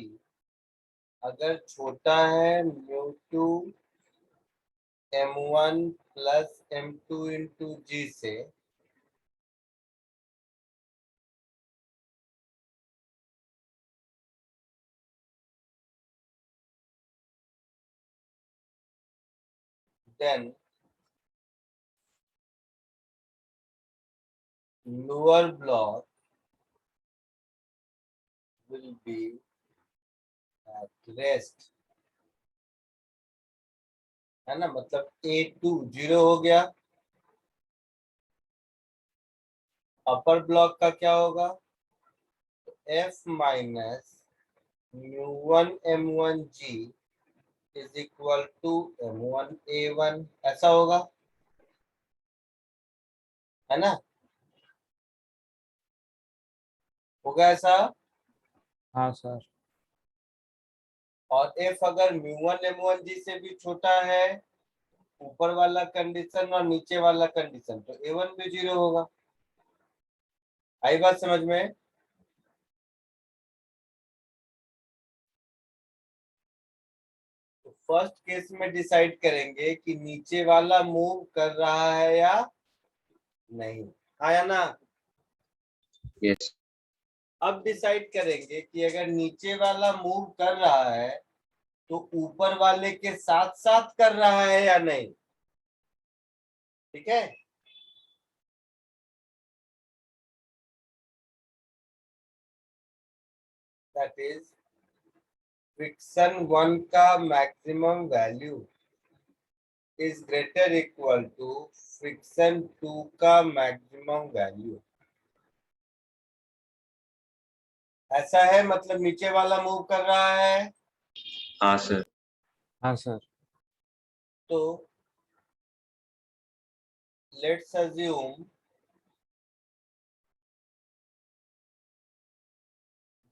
अगर छोटा है mu 2 m1 plus m2 into जी से, then lower block will be at rest है ना, मतलब A2 0 हो गया। अपर ब्लॉक का क्या होगा, F माइनस म्यू1 M1G is equal to M1 A1, ऐसा होगा, है ना, होगा ऐसा। हाँ सर। और F अगर म्यू1 M1G से भी छोटा है, ऊपर वाला कंडीशन और नीचे वाला कंडीशन, तो A1 भी 0 होगा। आई बात समझ में? तो फर्स्ट केस में डिसाइड करेंगे कि नीचे वाला मूव कर रहा है या नहीं, आया ना। Yes. अब डिसाइड करेंगे कि अगर नीचे वाला मूव कर रहा है तो ऊपर वाले के साथ साथ कर रहा है या नहीं, ठीक है। दैट इज फ्रिक्शन 1 का maximum value is greater equal to friction 2 का मैक्सिमम वैल्यू। ऐसा है, मतलब नीचे वाला मूव कर रहा है, हाँ सर। हाँ सर। तो let's assume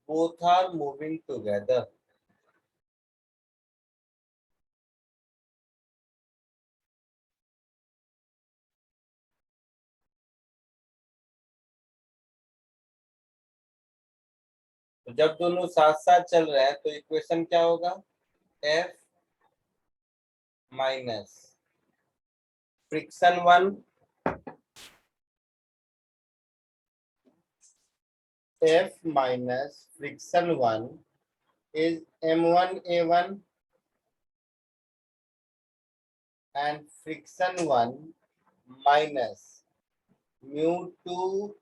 both are moving together। तो जब दोनों साथ साथ चल रहे हैं तो इक्वेशन क्या होगा, F minus friction 1 F minus friction 1 is M1 A1 and friction 1 minus mu 2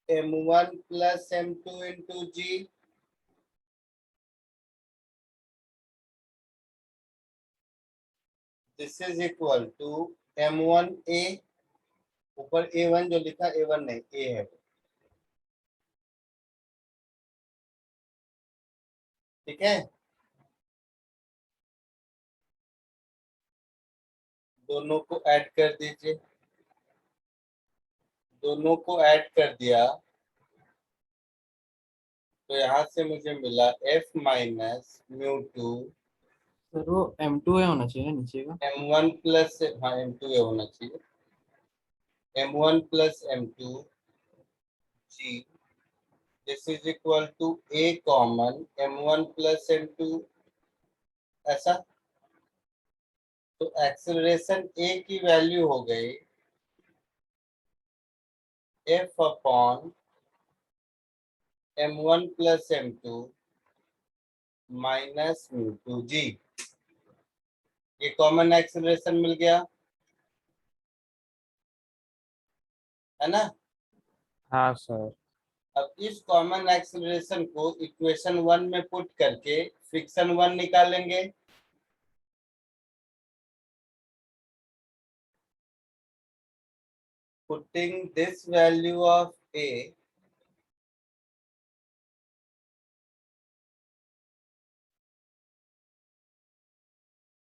M1 plus M2 into G। This is equal to M1 A, ऊपर A1 जो लिखा A1 नहीं A है, ठीक है। दोनों को ऐड कर दीजिए, दोनों को ऐड कर दिया तो यहाँ से मुझे मिला F माइनस म्यू 2 सर वो M2 है होना चाहिए नीचे का। M1 प्लस, हाँ M2 ये होना चाहिए, M1 plus M2 G, this is equal to A common M1 plus M2, ऐसा। तो एक्सेलरेशन A की वैल्यू हो गई F upon M1 plus M2 minus mu 2 G, ये कॉमन एक्सेलरेशन मिल गया, है ना। हाँ सर। अब इस कॉमन एक्सेलरेशन को इक्वेशन 1 में पुट करके फ्रिक्शन 1 निकालेंगे। Putting this value of A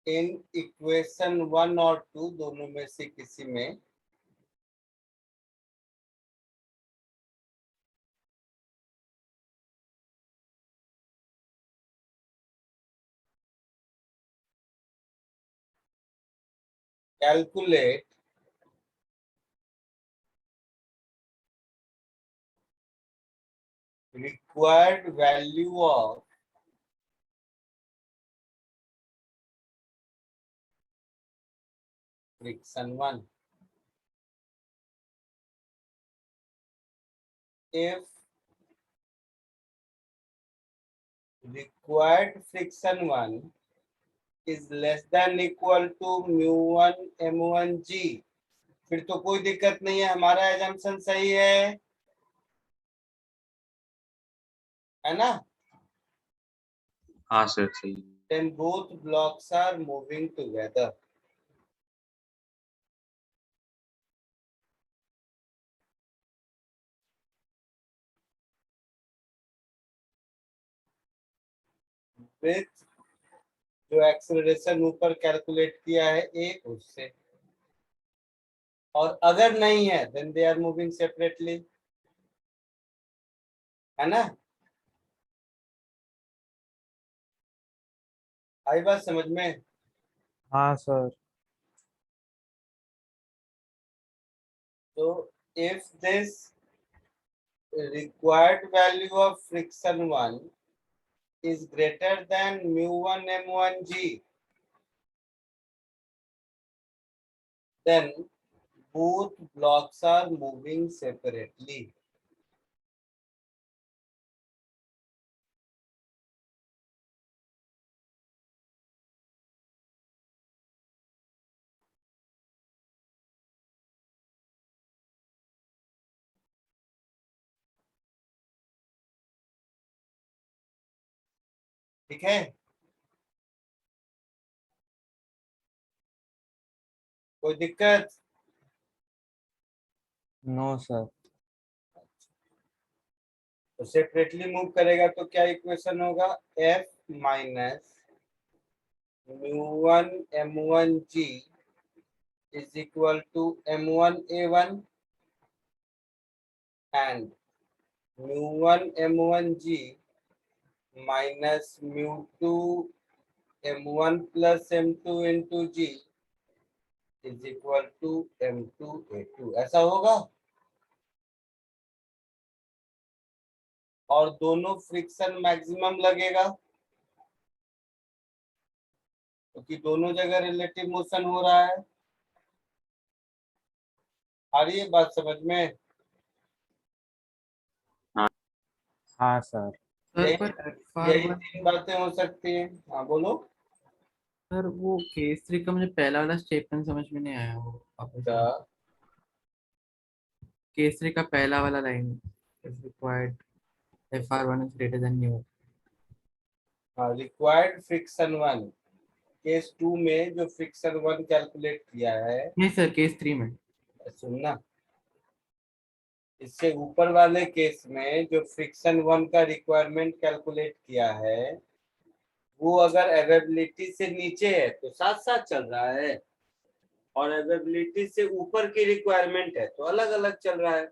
in equation 1 और 2 दोनों में से किसी में, calculate required value of friction 1 if required friction 1 is less than equal to mu1 m1g, फिर तो कोई दिक्कत नहीं है, हमारा एजम्पशन सही है ना। हाँ सर सही। then both blocks are moving together. with जो एक्सेलरेशन ऊपर कैलकुलेट किया है एक उससे, और अगर नहीं है then they are moving separately, है ना? आई बात समझ में? हाँ सर। तो if this required value of friction 1 is greater than mu1 m1g, then both blocks are moving separately. ठीक है, कोई दिक्कत? No sir. तो सेपरेटली मूव करेगा तो क्या इक्वेशन होगा? F माइनस mu1 m1g is equal to m1 a1 and mu1 m1g minus mu2 m1 plus m2 into g is equal to m2 a2, ऐसा होगा। और दोनों फ्रिक्शन मैक्सिमम लगेगा क्योंकि दोनों जगह रिलेटिव मोशन हो रहा है। आ रही है बात समझ में? हाँ सर। सर यही पर यही FR1 तीन बातें हो सकती हैं। हाँ बोलो। सर वो केस 3 का मुझे पहला वाला स्टेटमेंट समझ में नहीं आया, वो वापस क्या? केस 3 का पहला वाला line, if required FR1 is greater than mu। हाँ, रिक्वायर्ड फ्रिक्शन 1, केस 2 में जो फ्रिक्शन 1 कैलकुलेट किया है, नहीं सर, केस 3 में। सुनना, इससे ऊपर वाले केस में जो फ्रिक्शन 1 का रिक्वायरमेंट कैलकुलेट किया है वो अगर अवेबिलिटी से नीचे है तो साथ साथ चल रहा है, और अवेबिलिटी से ऊपर की रिक्वायरमेंट है तो अलग अलग चल रहा है।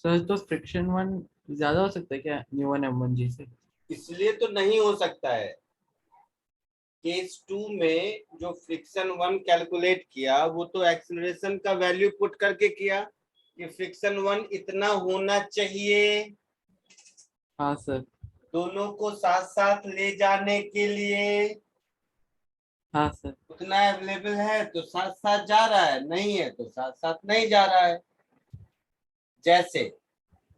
सर तो फ्रिक्शन 1 ज्यादा हो सकता है क्या mu1 m1g से? इसलिए तो नहीं हो सकता है। केस 2 में जो फ्रिक्शन 1 कैलकुलेट किया वो तो एक्सीलरेशन का वैल्यू पुट करके किया कि फ्रिक्शन 1 इतना होना चाहिए, हाँ सर। दोनों को साथ साथ ले जाने के लिए हाँ सर। उतना अवेलेबल है तो साथ साथ जा रहा है, नहीं है तो साथ साथ नहीं जा रहा है। जैसे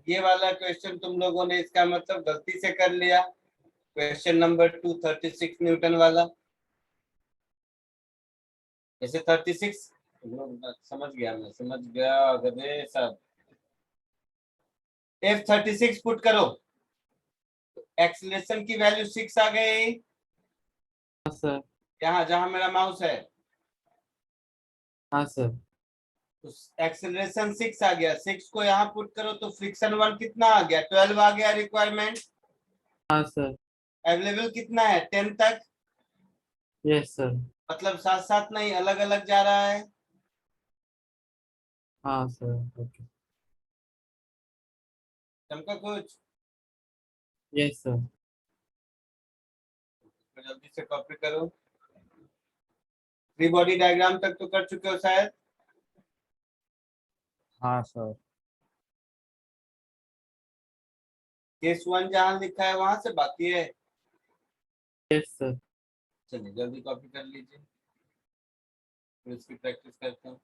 ये वाला क्वेश्चन तुम लोगों ने इसका मतलब गलती से कर लिया, क्वेश्चन नंबर 236 न्यूटन वाला। जैसे 36 समझ गया गधे सब। F36 पुट करो, एक्सीलरेशन की वैल्यू 6 आ गई, हाँ सर। यहाँ जहां मेरा माउस है हाँ सर। तो एक्सीलरेशन 6 आ गया, 6 को यहाँ पुट करो तो फ्रिक्शन 1 कितना आ गया? 12 आ गया रिक्वायरमेंट। हाँ सर। अवेलेबल कितना है? 10 तक, यस सर। मतलब साथ साथ नहीं अलग अलग जा रहा है। हाँ सर। ओके। चमका कुछ? Yes sir. तो जल्दी से कॉपी करो। फ्री बॉडी डायग्राम तक तो कर चुके हो शायद। हाँ सर। केस 1 जहां लिखा है वहां से बाकी है। Yes sir. चलिए जल्दी कॉपी कर लीजिए, फिर इसकी प्रैक्टिस करते हैं।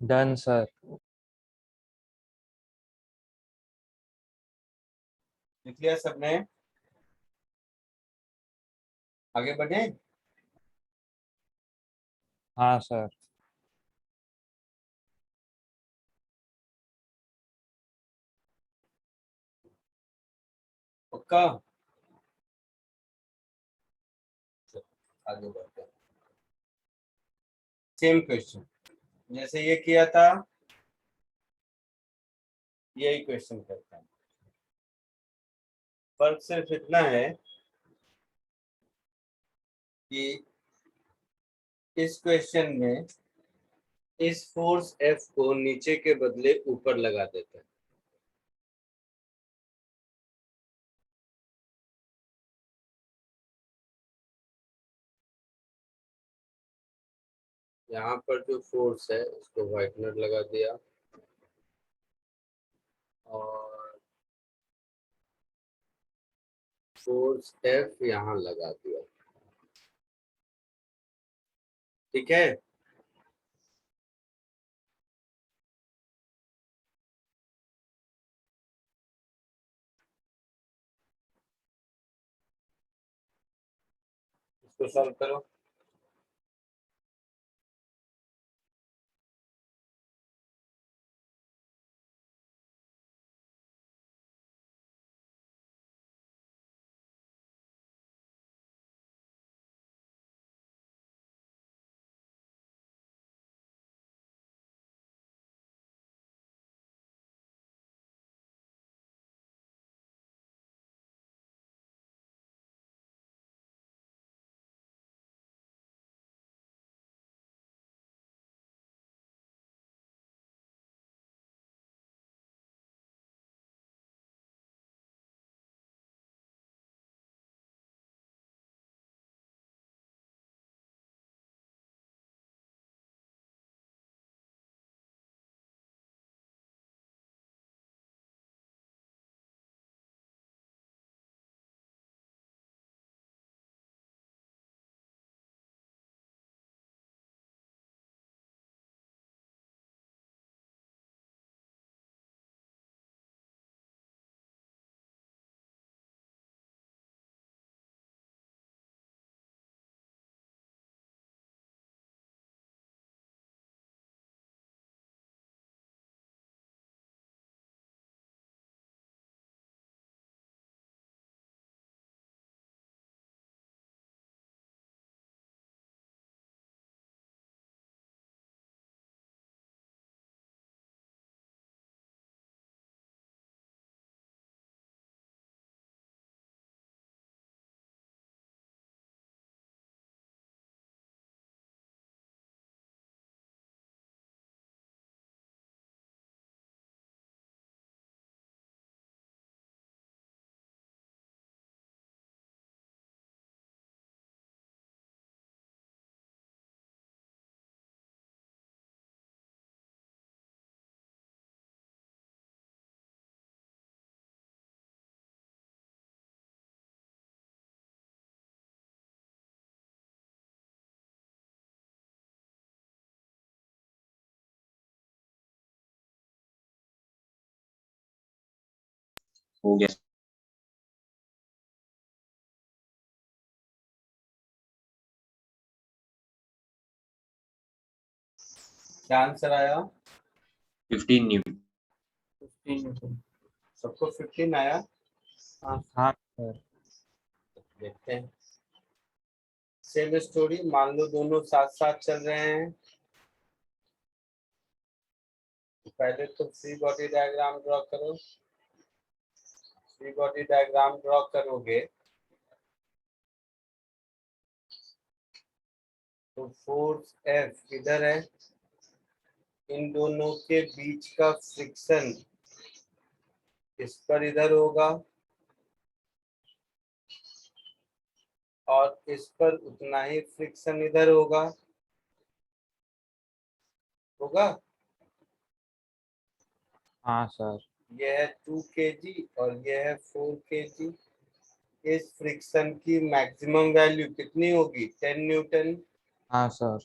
Done sir. लिख लिया सबने? आगे बढ़े? हाँ सर। पक्का? आगे बढ़ते हैं। सेम क्वेश्चन जैसे ये किया था, यही क्वेश्चन करते हैं। फर्क सिर्फ इतना है कि इस क्वेश्चन में इस फोर्स F को नीचे के बदले ऊपर लगा देते हैं। यहाँ पर जो फोर्स है उसको व्हाइटनर लगा दिया और फोर्स F यहाँ लगा दिया। ठीक है? इसको सॉल्व करो। हो गया। क्या आंसर आया? 15 न्यूटन। 15 न्यूटन। सबको 15 आया? हाँ सर। देखते हैं। सेम स्टोरी, मान लो दोनों साथ साथ चल रहे हैं। पहले तो फ्री बॉडी डायग्राम ड्रॉ करो। फ्री बॉडी डायग्राम ड्रॉ करोगे तो फोर्स F इधर है, इन दोनों के बीच का फ्रिक्शन इस पर इधर होगा और इस पर उतना ही फ्रिक्शन इधर होगा। होगा? हाँ सर। यह है 2 kg और यह है 4 kg। इस फ्रिक्शन की मैक्सिमम वैल्यू कितनी होगी? 10 न्यूटन। हाँ सर।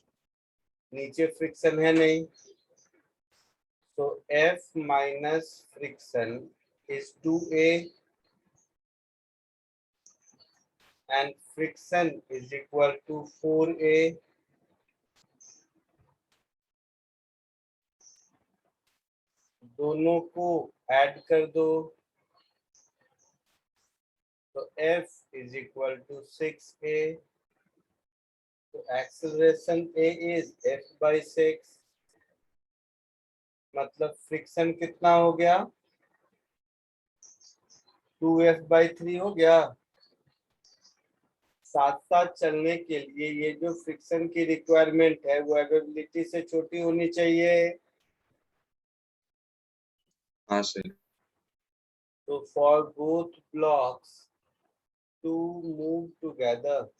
नीचे फ्रिक्शन है नहीं, So F minus friction is 2A and friction is equal to 4A. दोनों को ऐड कर दो तो F is equal to 6A. तो acceleration A is F by 6. मतलब फ्रिक्शन कितना हो गया 2F by 3 हो गया। साथ साथ चलने के लिए ये जो फ्रिक्शन की रिक्वायरमेंट है वो अवेलेबिलिटी से छोटी होनी चाहिए। हाँ सर। तो for both blocks to move together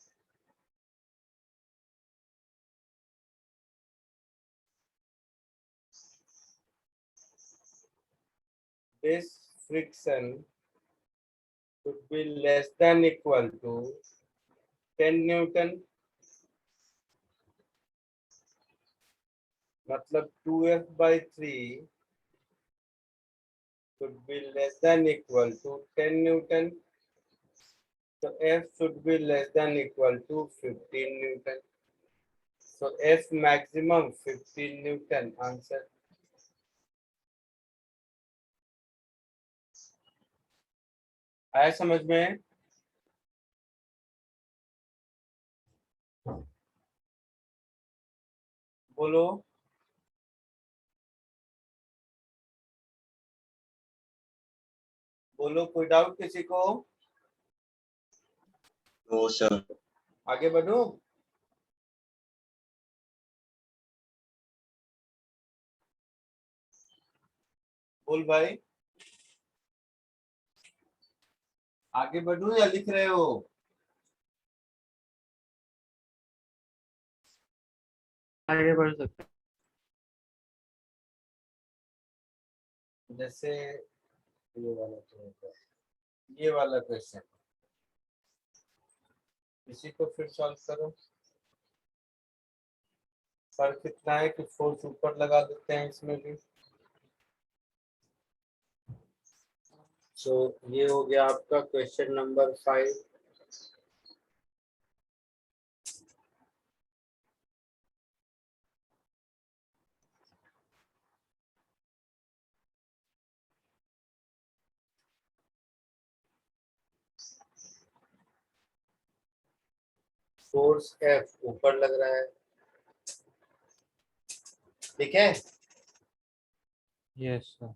this friction should be less than equal to 10 Newton. मतलब 2F by 3 should be less than equal to 10 Newton. So F should be less than equal to 15 Newton. So F maximum 15 Newton. Answer. आया समझ में? बोलो। बोलो कोई doubt किसी को? No sir. आगे बढ़ो। बोल भाई आगे बढ़ो या लिख रहे हो? आगे बढ़ सकते हैं। जैसे ये वाला क्वेश्चन इसी को फिर सॉल्व करो। फर्क कितना है कि फोर्स ऊपर लगा देते हैं इसमें भी। सो ये हो गया आपका क्वेश्चन नंबर 5। फोर्स F ऊपर लग रहा है, ठीक है? Yes sir.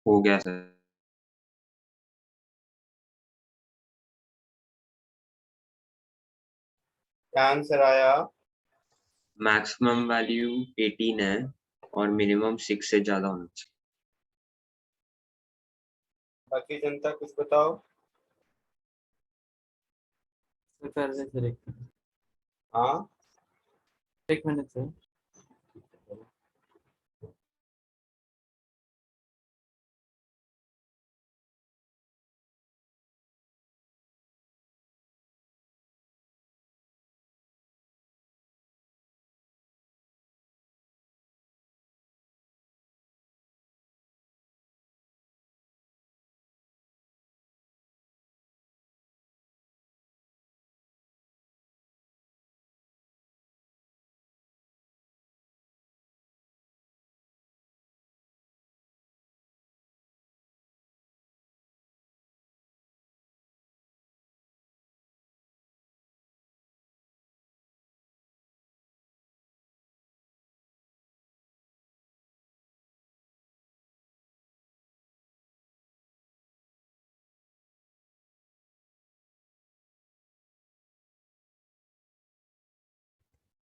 हो गया सर। क्या आंसर आया? मैक्सिमम वैल्यू 18 है और मिनिमम 6 से ज्यादा होना चाहिए। बाकी जनता कुछ बताओ। सर कर रहे सर हाँ एक मिनट सर।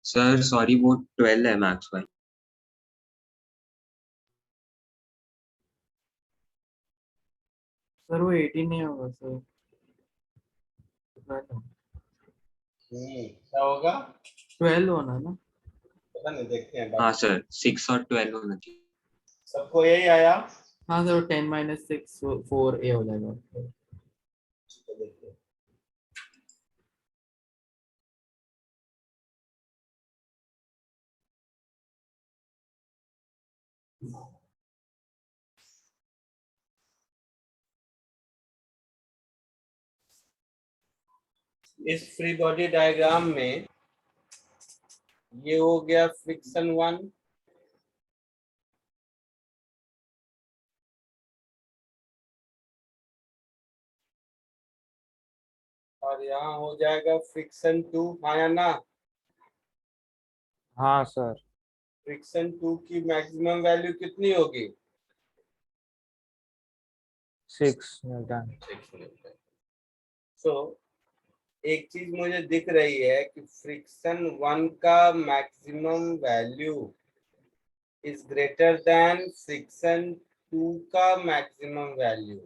सर सॉरी, वो 12 है मैक्स वाली। सर वो 18 नहीं होगा सर। क्या होगा 12 होना ना। पता नहीं, देखते हैं हाँ बात। सर, 6 और 12 होना चाहिए। सबको यही आया? हाँ सर वो 10 माइनस 6 4 ए हो जाएगा। तो देखते हैं। इस फ्री बॉडी डायग्राम में ये हो गया फ्रिक्शन 1, और यहाँ हो जाएगा फ्रिक्शन 2, हाँ या ना? हाँ सर। फ्रिक्शन 2 की मैक्सिमम वैल्यू कितनी होगी? 6 न्यूटन। सो एक चीज मुझे दिख रही है कि फ्रिक्शन 1 का maximum value is greater then friction 2 का मैक्सिमम वैल्यू।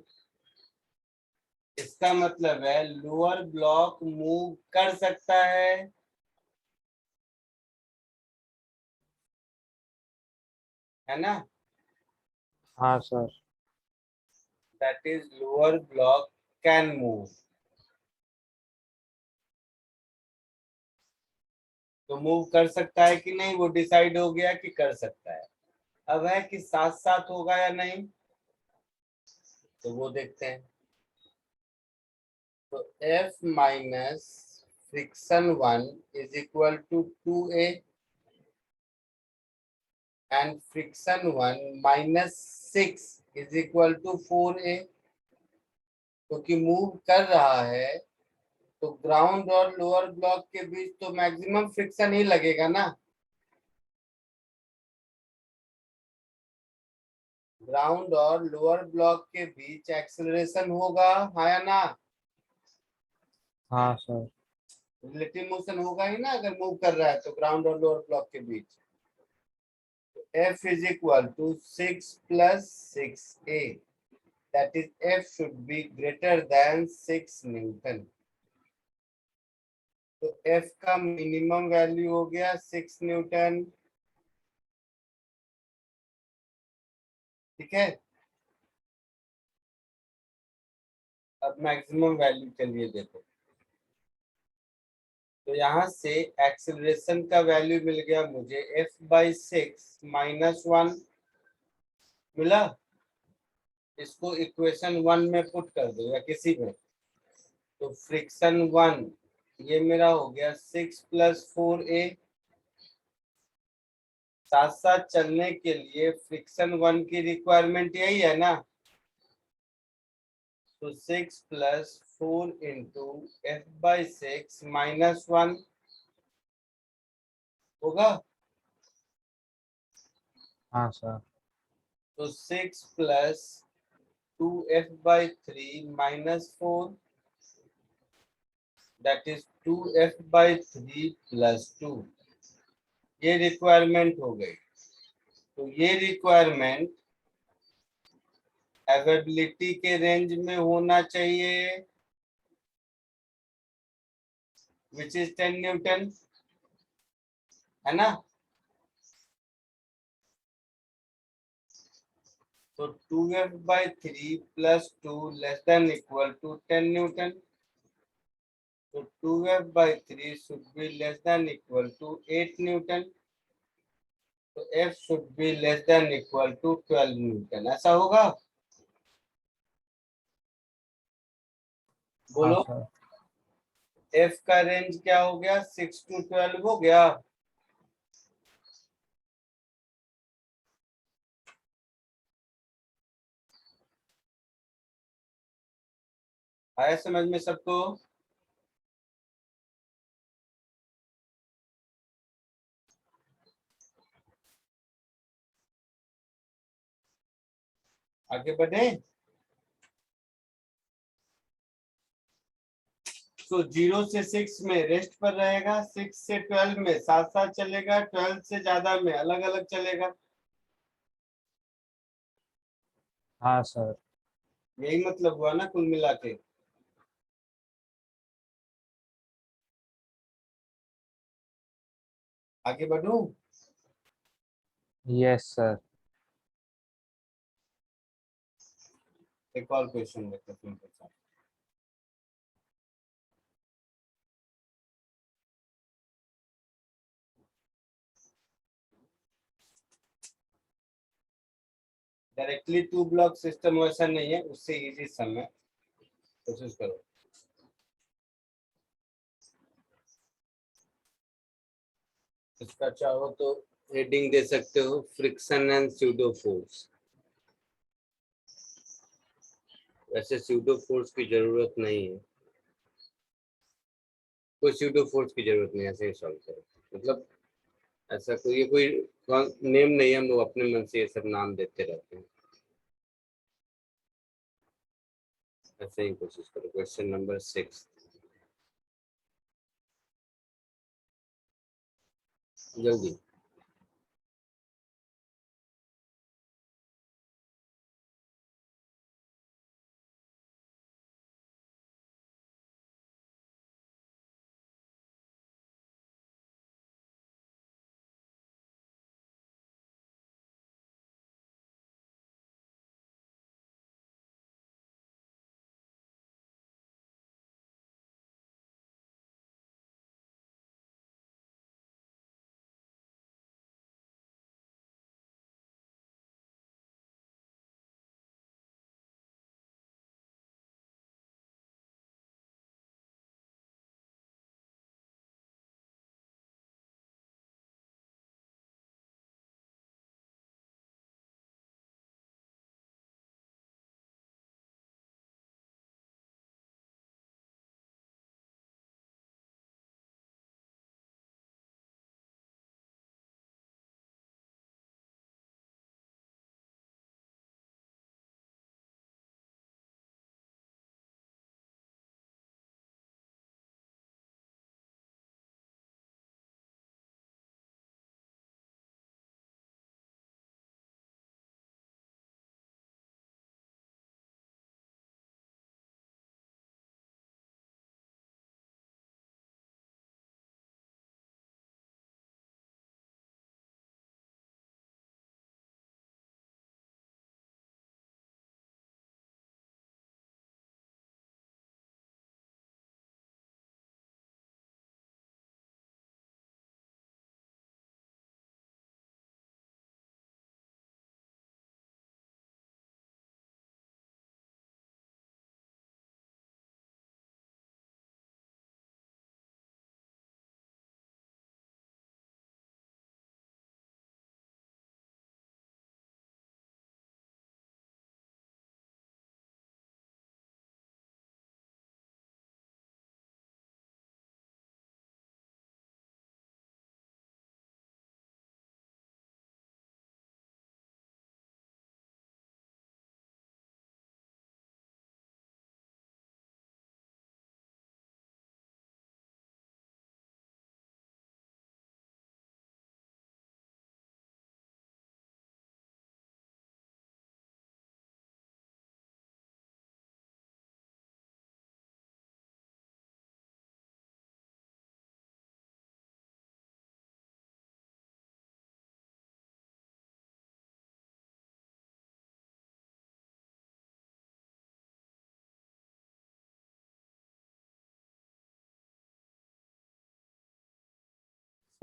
इसका मतलब है लोअर ब्लॉक मूव कर सकता है ना? हाँ sir. That is lower block can move. तो मूव कर सकता है कि नहीं, वो डिसाइड हो गया कि कर सकता है। अब है कि साथ साथ होगा या नहीं, तो वो देखते हैं। तो F minus friction 1 is equal to 2A and friction 1 minus 6 is equal to 4A। क्योंकि मूव कर रहा है तो ग्राउंड और लोअर ब्लॉक के बीच तो मैक्सिमम फ्रिक्शन ही लगेगा ना। ग्राउंड और लोअर ब्लॉक के बीच एक्सेलरेशन होगा, हाँ या ना? हाँ सर। रिलेटिव मोशन होगा ही ना अगर मूव कर रहा है तो ग्राउंड और लोअर ब्लॉक के बीच। F is equal to 6 plus 6A, that is F should be greater than 6 Newton. तो F का मिनिमम वैल्यू हो गया 6 न्यूटन, ठीक है। अब मैक्सिमम वैल्यू चलिए देखो। तो यहाँ से एक्सेलरेशन का वैल्यू मिल गया मुझे F/6 माइनस 1 मिला। इसको इक्वेशन 1 में पुट कर दो या किसी में। तो फ्रिक्शन 1 ये मेरा हो गया 6 प्लस 4A। साथ साथ चलने के लिए फ्रिक्शन 1 की रिक्वायरमेंट यही है ना। तो 6 प्लस 4 इंटू F/6 माइनस 1 होगा। हाँ सर। तो 6 plus 2F/3 minus 4, that is 2F/3 plus 2। ये रिक्वायरमेंट हो गई। तो ये रिक्वायरमेंट अवेलेबिलिटी के रेंज में होना चाहिए विच इज 10 न्यूटन, है ना। तो 2F/3 plus 2 less than equal to 10 Newton. So 2F/3 should be less than equal to 8 Newton. तो F should be less than equal to 12 Newton. ऐसा होगा? हाँ बोलो। सर। F का रेंज क्या हो गया? 6 to 12 हो गया। आया समझ में सबको? आगे बढ़े। तो 0 से 6 में रेस्ट पर रहेगा, 6 से 12 में साथ साथ चलेगा, 12 से ज्यादा में अलग अलग चलेगा। हाँ सर। यही मतलब हुआ ना कुल मिला के। आगे बढ़ूं? Yes sir. एक और क्वेश्चन देखते हैं तुमके साथ। डायरेक्टली 2 ब्लॉक सिस्टम वैसा नहीं है, उससे इजी सम है, कोशिश करो। इसका चाहो तो हेडिंग दे सकते हो, फ्रिक्शन एंड स्यूडो फोर्स। वैसे स्यूडो फोर्स की जरूरत नहीं है, कोई स्यूडो फोर्स की जरूरत नहीं है, ऐसे ही सॉल्व करो। मतलब ऐसा कोई नेम नहीं है, हम लोग अपने मन से ये सब नाम देते रहते हैं। ऐसे ही कोशिश करो। क्वेश्चन नंबर 6 जल्दी।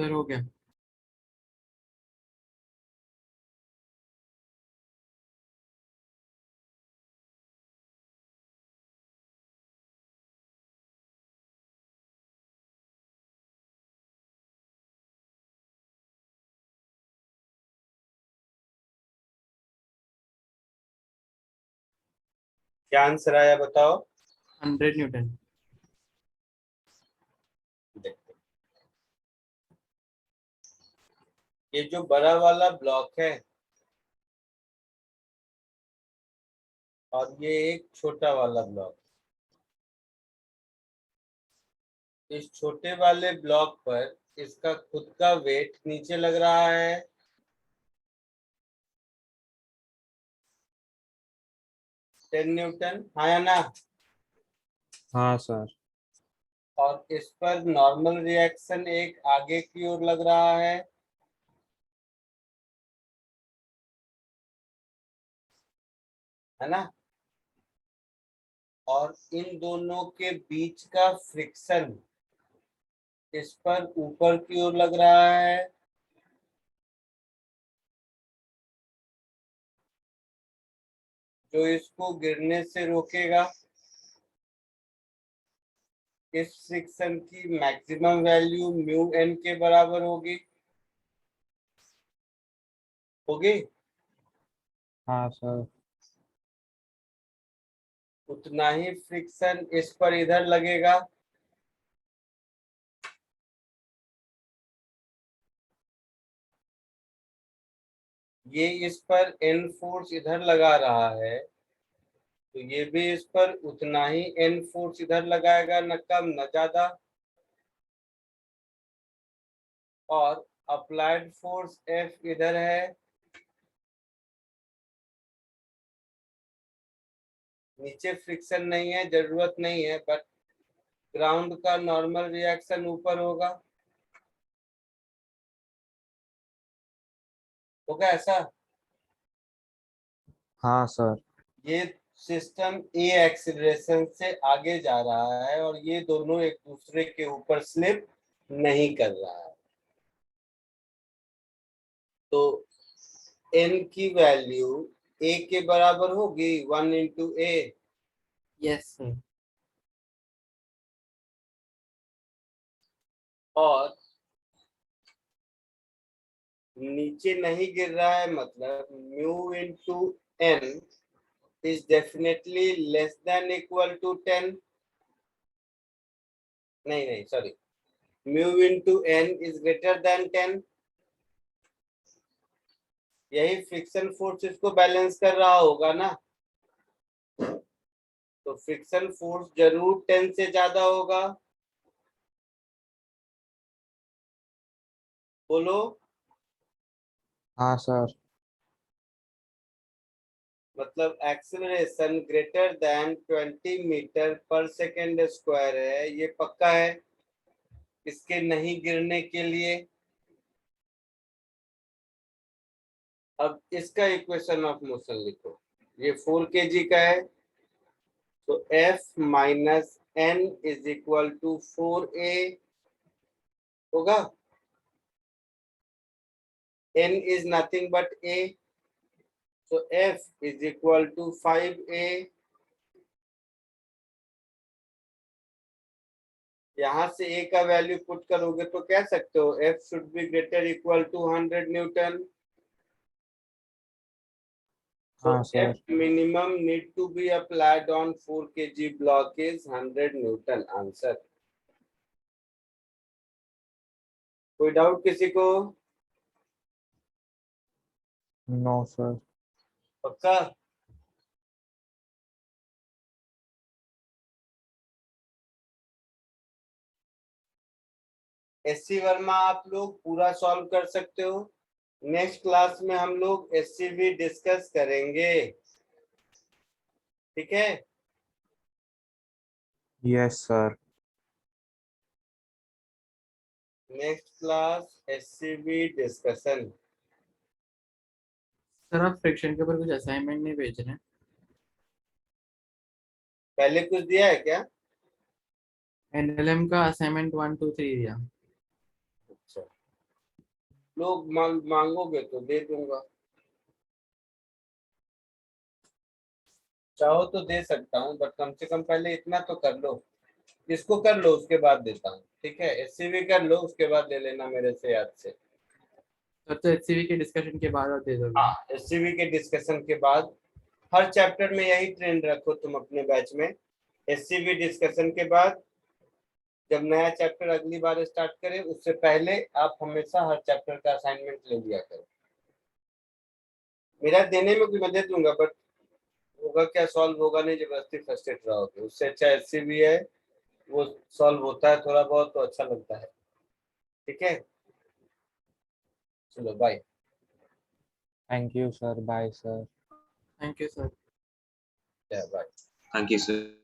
सर हो गया। क्या आंसर आया बताओ। 100 न्यूटन। देखते हैं। ये जो बड़ा वाला ब्लॉक है और ये एक छोटा वाला ब्लॉक, इस छोटे वाले ब्लॉक पर इसका खुद का वेट नीचे लग रहा है, 10 न्यूटन, हाँ या ना। हाँ सर। और इस पर नॉर्मल रिएक्शन एक आगे की ओर लग रहा है ना। और इन दोनों के बीच का फ्रिक्शन इस पर ऊपर की ओर लग रहा है, जो इसको गिरने से रोकेगा। इस फ्रिक्शन की मैक्सिमम वैल्यू म्यू एन के बराबर होगी। हाँ सर। उतना ही फ्रिक्शन इस पर इधर लगेगा। ये इस पर एन फोर्स इधर लगा रहा है, तो ये भी इस पर उतना ही एन फोर्स इधर लगाएगा, न कम न ज्यादा। और अप्लाइड फोर्स एफ इधर है, नीचे फ्रिक्शन नहीं है, जरूरत नहीं है, बट ग्राउंड का नॉर्मल रिएक्शन ऊपर होगा। होगा ऐसा। हाँ सर। ये सिस्टम ए एक्सीलरेशन से आगे जा रहा है और ये दोनों एक दूसरे के ऊपर स्लिप नहीं कर रहा है, तो एन की वैल्यू ए के बराबर होगी 1 इंटू ए। Yes sir. और नीचे नहीं गिर रहा है, मतलब mu into N is definitely less than equal to 10। नहीं नहीं sorry, mu into N is greater than 10। यही फ्रिक्शन फोर्स इसको बैलेंस कर रहा होगा ना, तो फ्रिक्शन फोर्स जरूर 10 से ज्यादा होगा। बोलो। हाँ सर। मतलब acceleration greater than 20 metre per second square है, ये पक्का है इसके नहीं गिरने के लिए। अब इसका इक्वेशन ऑफ मोशन लिखो। ये 4 kg का है, तो F minus N is equal to 4a होगा। n is nothing but a, so F is equal to 5a। यहाँ से a का वैल्यू पुट करोगे तो कह सकते हो F should be greater equal to 100 Newton. So हाँ sir. F minimum need to be applied on 4 kg block is 100 Newton answer। कोई डाउट किसी को? No sir. पक्का? एससी वर्मा आप लोग पूरा सॉल्व कर सकते हो। नेक्स्ट क्लास में हम लोग एससीवी डिस्कस करेंगे, ठीक है। Yes sir. Next class SCV discussion. Sir आप फ्रिक्शन के ऊपर कुछ असाइनमेंट नहीं भेज रहे हैं? पहले कुछ दिया है क्या? एनएलएम का असाइनमेंट 1 2 3 दिया। अच्छा, लोग मांगोगे तो दे दूंगा, चाहो तो दे सकता हूँ, बट कम से कम पहले इतना तो कर लो, इसको कर लो उसके बाद देता हूँ, ठीक है। एससीवी कर लो उसके बाद ले लेना मेरे से याद से। सर तो एचसीवी के डिस्कशन के बाद आप दे दोगे? हाँ, एससीवी के डिस्कशन के बाद हर चैप्टर में यही ट्रेंड रखो तुम अपने बैच में। एससीवी डिस्कशन के बाद जब नया चैप्टर अगली बार स्टार्ट करें उससे पहले आप हमेशा हर चैप्टर का असाइनमेंट ले लिया करो। मेरा देने में कोई मैं दे दूंगा, बट होगा क्या, सॉल्व होगा नहीं, जबरदस्ती फ्रस्ट्रेट रहोगे। उससे अच्छा एससीवी है, वो सॉल्व होता है थोड़ा बहुत तो अच्छा लगता है, ठीक है। चलो bye. Thank you, sir. Bye, sir. Thank you sir. Bye. Thank you, sir.